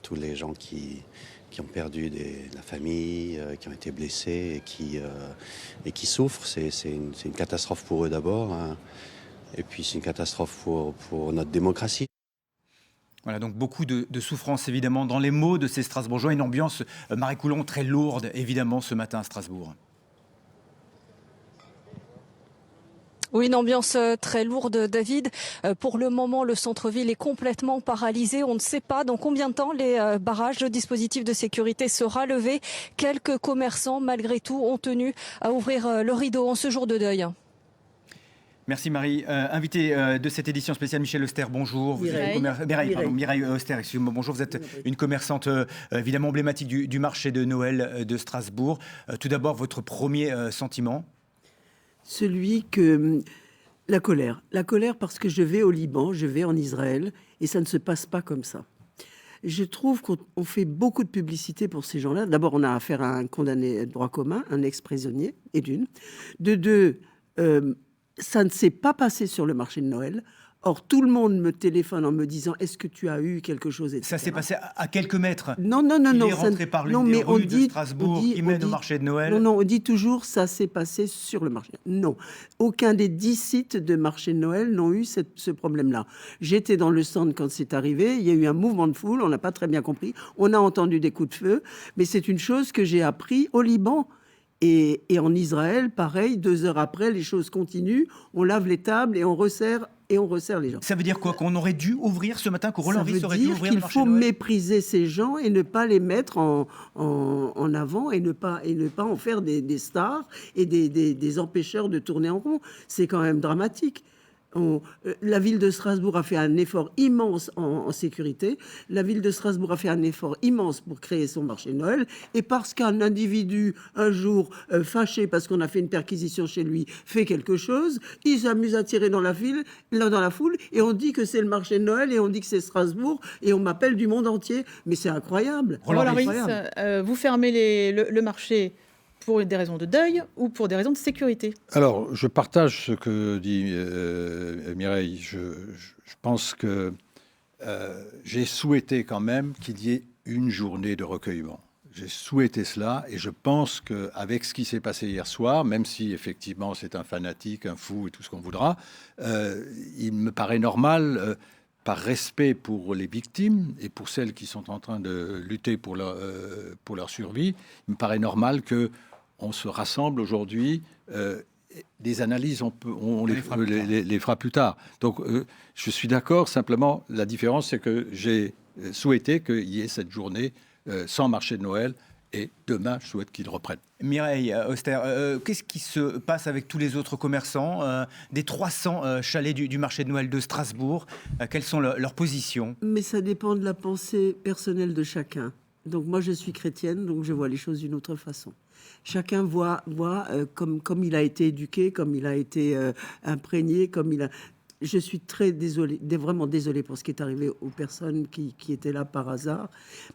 tous les gens qui ont perdu la famille, qui ont été blessés et qui souffrent. C'est une catastrophe pour eux d'abord. Et puis c'est une catastrophe pour notre démocratie. Voilà, donc beaucoup de souffrance évidemment dans les mots de ces Strasbourgeois. Une ambiance, Marie Coulon, très lourde évidemment ce matin à Strasbourg. Oui, une ambiance très lourde, David. Pour le moment, le centre-ville est complètement paralysé. On ne sait pas dans combien de temps les barrages, le dispositif de sécurité sera levé. Quelques commerçants, malgré tout, ont tenu à ouvrir le rideau en ce jour de deuil. Merci Marie. Invité de cette édition spéciale, Michel Auster, bonjour. Mireille Auster, excusez-moi, bonjour. Vous êtes une commerçante évidemment emblématique du marché de Noël de Strasbourg. Tout d'abord, votre premier sentiment? Celui que... La colère parce que je vais au Liban, je vais en Israël, et ça ne se passe pas comme ça. Je trouve qu'on fait beaucoup de publicité pour ces gens-là. D'abord, on a affaire à un condamné de droit commun, un ex-prisonnier, et d'une. De deux, ça ne s'est pas passé sur le marché de Noël. Or, tout le monde me téléphone en me disant « Est-ce que tu as eu quelque chose ?» etc. Ça s'est passé à quelques mètres. Non. Il est rentré par l'une des rues de Strasbourg qui mène au marché de Noël. Non, on dit toujours « ça s'est passé sur le marché ». Non, aucun des 10 sites de marché de Noël n'ont eu ce problème-là. J'étais dans le centre quand c'est arrivé, il y a eu un mouvement de foule, on n'a pas très bien compris, on a entendu des coups de feu, mais c'est une chose que j'ai appris au Liban. Et en Israël, pareil, 2 heures après, les choses continuent, on lave les tables et on resserre les gens. Ça veut dire quoi? Qu'on aurait dû ouvrir ce matin, que Roland Ries aurait dû ouvrir le marché de Noël? Il faut mépriser ces gens et ne pas les mettre en avant et ne pas en faire des stars et des empêcheurs de tourner en rond. C'est quand même dramatique. La ville de Strasbourg a fait un effort immense en sécurité. La ville de Strasbourg a fait un effort immense pour créer son marché de Noël. Et parce qu'un individu, un jour, fâché parce qu'on a fait une perquisition chez lui, fait quelque chose, il s'amuse à tirer dans la foule et on dit que c'est le marché de Noël et on dit que c'est Strasbourg et on m'appelle du monde entier. Mais c'est incroyable. Roland Ries, vous fermez le marché pour des raisons de deuil ou pour des raisons de sécurité? Alors, je partage ce que dit Mireille. Je pense que j'ai souhaité quand même qu'il y ait une journée de recueillement. J'ai souhaité cela et je pense qu'avec ce qui s'est passé hier soir, même si effectivement c'est un fanatique, un fou et tout ce qu'on voudra, il me paraît normal... par respect pour les victimes et pour celles qui sont en train de lutter pour leur survie, il me paraît normal qu'on se rassemble aujourd'hui. Des analyses, on les fera plus tard. Donc, je suis d'accord. Simplement, la différence, c'est que j'ai souhaité qu'il y ait cette journée sans marché de Noël. Et demain, je souhaite qu'ils reprennent. Mireille Auster, qu'est-ce qui se passe avec tous les autres commerçants des 300 chalets du marché de Noël de Strasbourg? Quelles sont leurs positions? Mais ça dépend de la pensée personnelle de chacun. Donc moi, je suis chrétienne, donc je vois les choses d'une autre façon. Chacun voit comme il a été éduqué, comme il a été imprégné, comme il a... Je suis très désolée, vraiment désolée pour ce qui est arrivé aux personnes qui étaient là par hasard.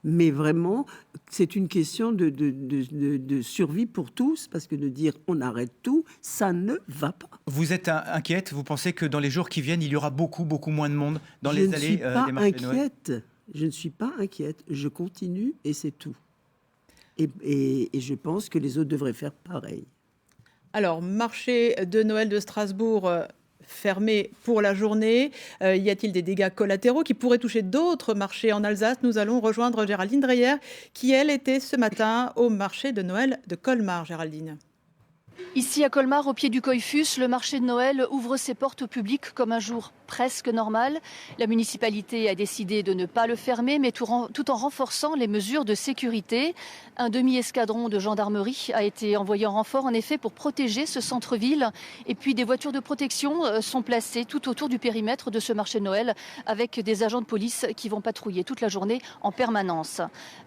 Mais vraiment, c'est une question de survie pour tous, parce que de dire on arrête tout, ça ne va pas. Vous êtes inquiète? Vous pensez que dans les jours qui viennent, il y aura beaucoup moins de monde dans les allées des marchés de Noël? Je ne suis pas inquiète. Je continue et c'est tout. Et je pense que les autres devraient faire pareil. Alors, marché de Noël de Strasbourg... fermé pour la journée. Y a-t-il des dégâts collatéraux qui pourraient toucher d'autres marchés en Alsace? Nous allons rejoindre Géraldine Dreyer, qui, elle, était ce matin au marché de Noël de Colmar. Géraldine. Ici à Colmar, au pied du Coiffus, le marché de Noël ouvre ses portes au public comme un jour presque normal. La municipalité a décidé de ne pas le fermer, mais tout en renforçant les mesures de sécurité. Un demi-escadron de gendarmerie a été envoyé en renfort, en effet, pour protéger ce centre-ville. Et puis des voitures de protection sont placées tout autour du périmètre de ce marché de Noël, avec des agents de police qui vont patrouiller toute la journée en permanence.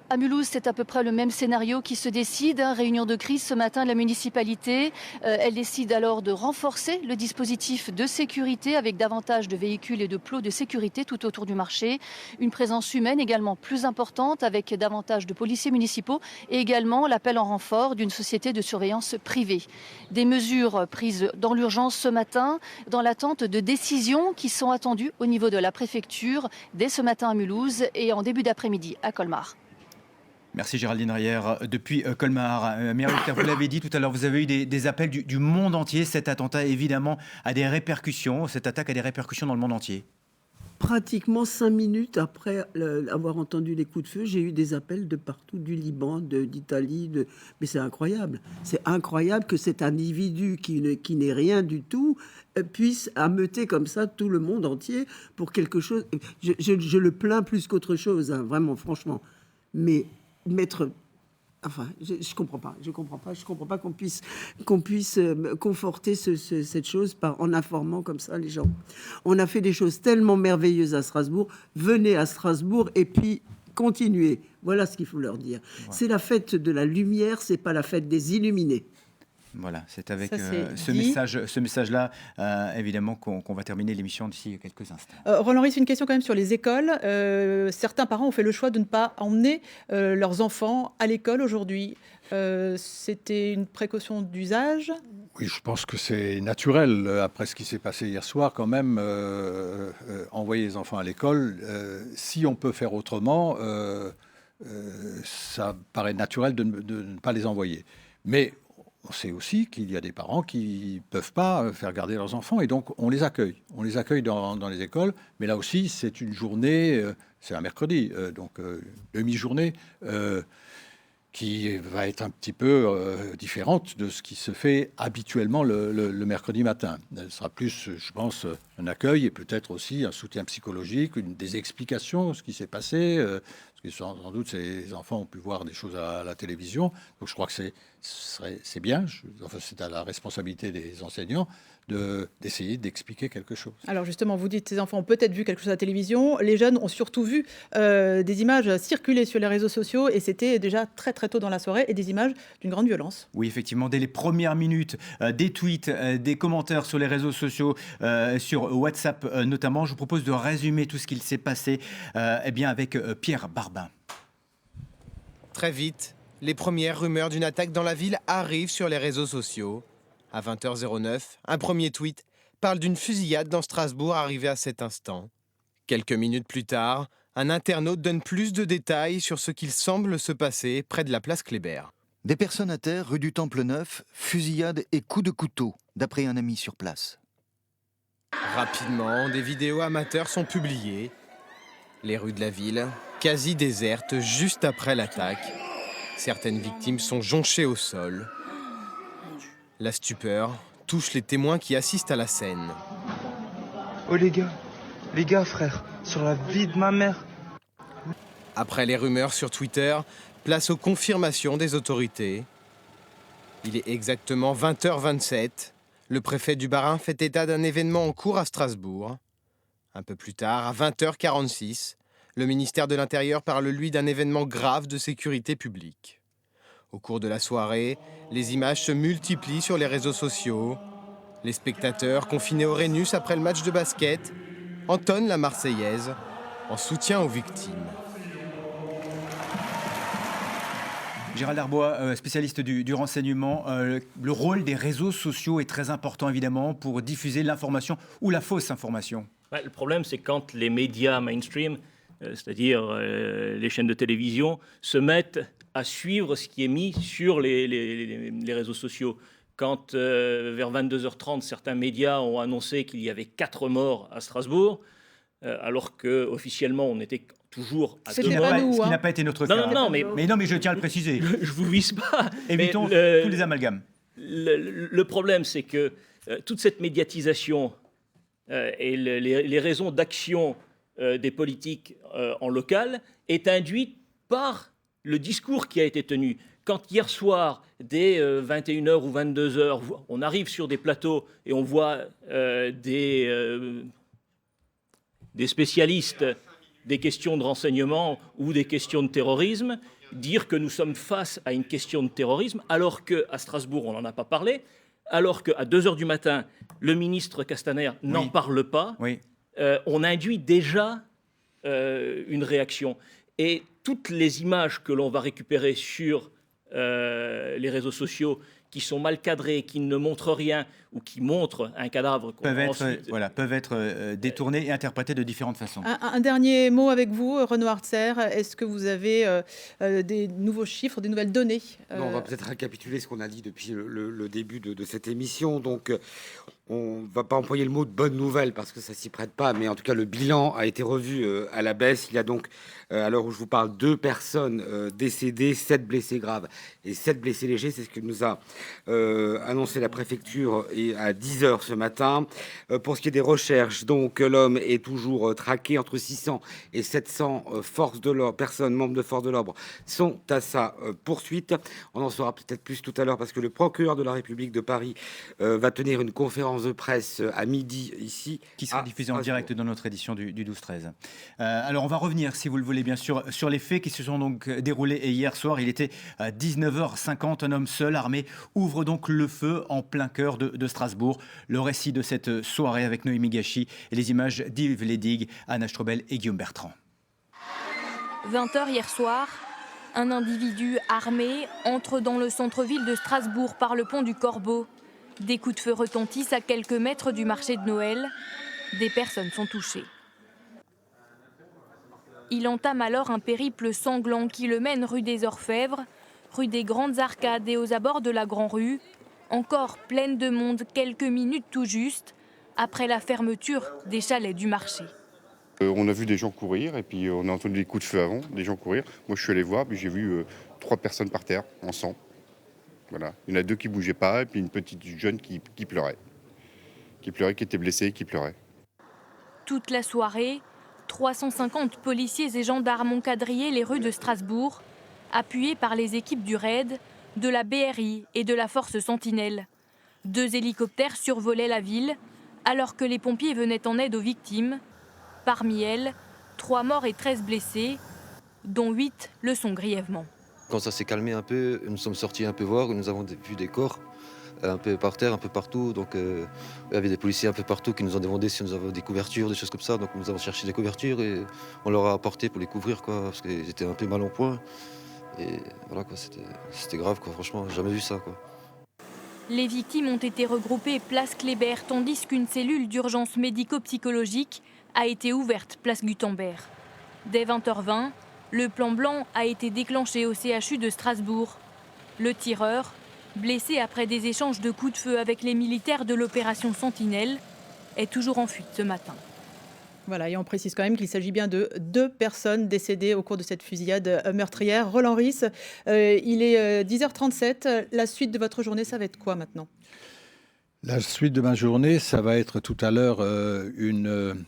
À Mulhouse, c'est à peu près le même scénario qui se décide. Réunion de crise ce matin de la municipalité. Elle décide alors de renforcer le dispositif de sécurité avec davantage de véhicules et de plots de sécurité tout autour du marché. Une présence humaine également plus importante avec davantage de policiers municipaux et également l'appel en renfort d'une société de surveillance privée. Des mesures prises dans l'urgence ce matin dans l'attente de décisions qui sont attendues au niveau de la préfecture dès ce matin à Mulhouse et en début d'après-midi à Colmar. Merci Géraldine Dreyer depuis Colmar. Mireille Auster, vous l'avez dit tout à l'heure, vous avez eu des appels du monde entier. Cet attentat, évidemment, a des répercussions. Cette attaque a des répercussions dans le monde entier. Pratiquement 5 minutes après avoir entendu les coups de feu, j'ai eu des appels de partout, du Liban, d'Italie. Mais c'est incroyable. C'est incroyable que cet individu qui n'est rien du tout puisse ameuter comme ça tout le monde entier pour quelque chose. Je le plains plus qu'autre chose, hein, vraiment, franchement. Mais mettre Enfin, je comprends pas qu'on puisse conforter cette chose en informant comme ça les gens. On a fait des choses tellement merveilleuses à Strasbourg. Venez à Strasbourg et puis continuez. Voilà ce qu'il faut leur dire. Ouais. C'est la fête de la lumière, c'est pas la fête des illuminés. Voilà, c'est avec ce message-là, évidemment, qu'on va terminer l'émission d'ici quelques instants. Roland Ris, une question quand même sur les écoles. Certains parents ont fait le choix de ne pas emmener leurs enfants à l'école aujourd'hui. C'était une précaution d'usage ? Oui, je pense que c'est naturel. Après ce qui s'est passé hier soir, quand même, envoyer les enfants à l'école, si on peut faire autrement, ça paraît naturel de ne pas les envoyer. Mais on sait aussi qu'il y a des parents qui ne peuvent pas faire garder leurs enfants et donc on les accueille. On les accueille dans les écoles, mais là aussi c'est une journée, c'est un mercredi, donc demi-journée qui va être un petit peu différente de ce qui se fait habituellement le mercredi matin. Elle sera plus, je pense, un accueil et peut-être aussi un soutien psychologique, des explications de ce qui s'est passé. Parce que sans doute, ces enfants ont pu voir des choses à la télévision. Donc je crois que c'est bien, c'est à la responsabilité des enseignants d'essayer d'expliquer quelque chose. Alors justement, vous dites que ces enfants ont peut-être vu quelque chose à la télévision. Les jeunes ont surtout vu des images circuler sur les réseaux sociaux et c'était déjà très très tôt dans la soirée et des images d'une grande violence. Oui, effectivement, dès les premières minutes, des tweets, des commentaires sur les réseaux sociaux, sur WhatsApp notamment. Je vous propose de résumer tout ce qu'il s'est passé avec Pierre Barbin. Très vite, les premières rumeurs d'une attaque dans la ville arrivent sur les réseaux sociaux. À 20h09, un premier tweet parle d'une fusillade dans Strasbourg arrivée à cet instant. Quelques minutes plus tard, un internaute donne plus de détails sur ce qu'il semble se passer près de la place Kléber. Des personnes à terre, rue du Temple-Neuf, fusillade et coups de couteau, d'après un ami sur place. Rapidement, des vidéos amateurs sont publiées. Les rues de la ville, quasi désertes juste après l'attaque. Certaines victimes sont jonchées au sol. La stupeur touche les témoins qui assistent à la scène. Oh les gars frère, sur la vie de ma mère. Après les rumeurs sur Twitter, place aux confirmations des autorités. Il est exactement 20h27. Le préfet du Bas-Rhin fait état d'un événement en cours à Strasbourg. Un peu plus tard, à 20h46, le ministère de l'Intérieur parle lui d'un événement grave de sécurité publique. Au cours de la soirée, les images se multiplient sur les réseaux sociaux. Les spectateurs, confinés au Rhenus après le match de basket, entonnent la Marseillaise en soutien aux victimes. Gérald Darbois, spécialiste du renseignement, le rôle des réseaux sociaux est très important évidemment pour diffuser l'information ou la fausse information. Le problème, c'est quand les médias mainstream, c'est-à-dire les chaînes de télévision, se mettent à suivre ce qui est mis sur les réseaux sociaux. Quand, vers 22h30, certains médias ont annoncé qu'il y avait 4 morts à Strasbourg, alors qu'officiellement, on était toujours à 2 morts. Ce qui n'a pas été notre cas. Non, mais je tiens à le préciser. Je vous vise pas. Évitons tous les amalgames. Le problème, c'est que toute cette médiatisation et les raisons d'action des politiques en local est induite par le discours qui a été tenu. Quand hier soir, dès 21h ou 22h, on arrive sur des plateaux et on voit des spécialistes des questions de renseignement ou des questions de terrorisme dire que nous sommes face à une question de terrorisme, alors qu'à Strasbourg, on n'en a pas parlé, alors qu'à 2h du matin, le ministre Castaner n'en parle pas, on induit déjà une réaction. Et toutes les images que l'on va récupérer sur les réseaux sociaux qui sont mal cadrées, qui ne montrent rien ou qui montrent un cadavre peuvent être détournés et interprétés de différentes façons. Un dernier mot avec vous, Renaud Hartzer. Est-ce que vous avez des nouveaux chiffres, des nouvelles données On va peut-être récapituler ce qu'on a dit depuis le début de cette émission. Donc, on va pas employer le mot de bonne nouvelle parce que ça s'y prête pas, mais en tout cas le bilan a été revu à la baisse. Il y a donc, à l'heure où je vous parle, 2 personnes décédées, 7 blessés graves et 7 blessés légers. C'est ce que nous a annoncé la préfecture à 10h ce matin. Pour ce qui est des recherches, donc l'homme est toujours traqué. Entre 600 et 700 personnes, membres de forces de l'ordre, sont à sa poursuite. On en saura peut-être plus tout à l'heure parce que le procureur de la République de Paris va tenir une conférence de presse à midi ici. Qui sera diffusée en direct dans notre édition du 12-13. Alors on va revenir, si vous le voulez bien sûr, sur les faits qui se sont donc déroulés hier soir. Il était 19h50, un homme seul armé ouvre donc le feu en plein cœur de Strasbourg. Le récit de cette soirée avec Noémie Gachy et les images d'Yves Lédig, Anna Strobel et Guillaume Bertrand. 20h hier soir, un individu armé entre dans le centre-ville de Strasbourg par le pont du Corbeau. Des coups de feu retentissent à quelques mètres du marché de Noël. Des personnes sont touchées. Il entame alors un périple sanglant qui le mène rue des Orfèvres, rue des Grandes Arcades et aux abords de la Grand-Rue, encore pleine de monde quelques minutes tout juste après la fermeture des chalets du marché. On a vu des gens courir et puis on a entendu des coups de feu avant, des gens courir. Moi je suis allé voir, puis j'ai vu 3 personnes par terre en sang. Voilà. Il y en a 2 qui ne bougeaient pas et puis une petite jeune qui pleurait. Qui était blessée, qui pleurait. Toute la soirée, 350 policiers et gendarmes ont quadrillé les rues de Strasbourg, appuyés par les équipes du RAID, de la BRI et de la force Sentinelle. 2 hélicoptères survolaient la ville alors que les pompiers venaient en aide aux victimes. Parmi elles, 3 morts et 13 blessés, dont 8 le sont grièvement. Quand ça s'est calmé un peu, nous sommes sortis un peu voir, nous avons vu des corps un peu par terre, un peu partout. Donc il y avait des policiers un peu partout qui nous ont demandé si nous avons des couvertures, des choses comme ça. Donc nous avons cherché des couvertures et on leur a apporté pour les couvrir, quoi, parce qu'ils étaient un peu mal en point. Et voilà, quoi, c'était grave, quoi, franchement, j'ai jamais vu ça, quoi. Les victimes ont été regroupées place Kléber, tandis qu'une cellule d'urgence médico-psychologique a été ouverte place Gutenberg. Dès 20h20, le plan blanc a été déclenché au CHU de Strasbourg. Le tireur, blessé après des échanges de coups de feu avec les militaires de l'opération Sentinelle, est toujours en fuite ce matin. Voilà, et on précise quand même qu'il s'agit bien de 2 personnes décédées au cours de cette fusillade meurtrière. Roland Ris, il est 10h37. La suite de votre journée, ça va être quoi maintenant ? La suite de ma journée, ça va être tout à l'heure une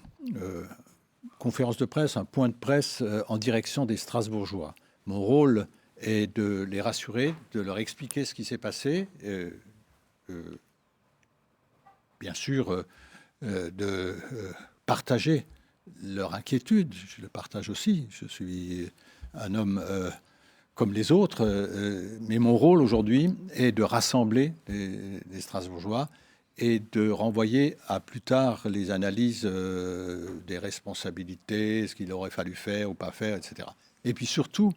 conférence de presse, un point de presse en direction des Strasbourgeois. Mon rôle est de les rassurer, de leur expliquer ce qui s'est passé, bien sûr de partager leur inquiétude. Je le partage aussi. Je suis un homme comme les autres, mais mon rôle aujourd'hui est de rassembler les Strasbourgeois et de renvoyer à plus tard les analyses des responsabilités, ce qu'il aurait fallu faire ou pas faire, etc. Et puis surtout,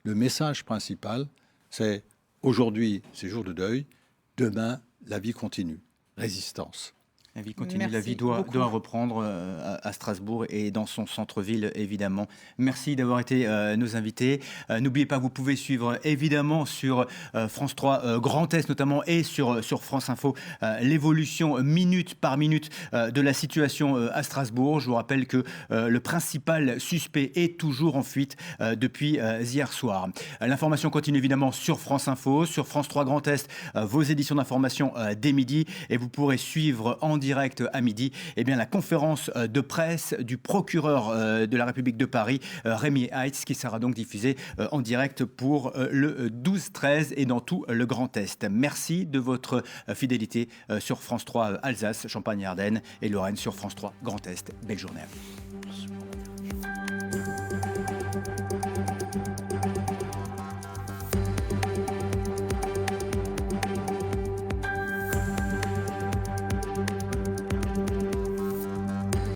le message principal, c'est aujourd'hui, c'est jour de deuil, demain, la vie continue. Résistance. La vie continue, Merci la vie doit beaucoup. reprendre à Strasbourg et dans son centre-ville, évidemment. Merci d'avoir été nos invités. N'oubliez pas, vous pouvez suivre évidemment sur France 3 Grand Est notamment et sur France Info l'évolution minute par minute de la situation à Strasbourg. Je vous rappelle que le principal suspect est toujours en fuite depuis hier soir. L'information continue évidemment sur France Info, sur France 3 Grand Est, vos éditions d'information dès midi, et vous pourrez suivre en direct à midi la conférence de presse du procureur de la République de Paris, Rémi Heitz, qui sera donc diffusée en direct pour le 12-13 et dans tout le Grand Est. Merci de votre fidélité sur France 3 Alsace, Champagne-Ardenne et Lorraine sur France 3 Grand Est. Belle journée à vous.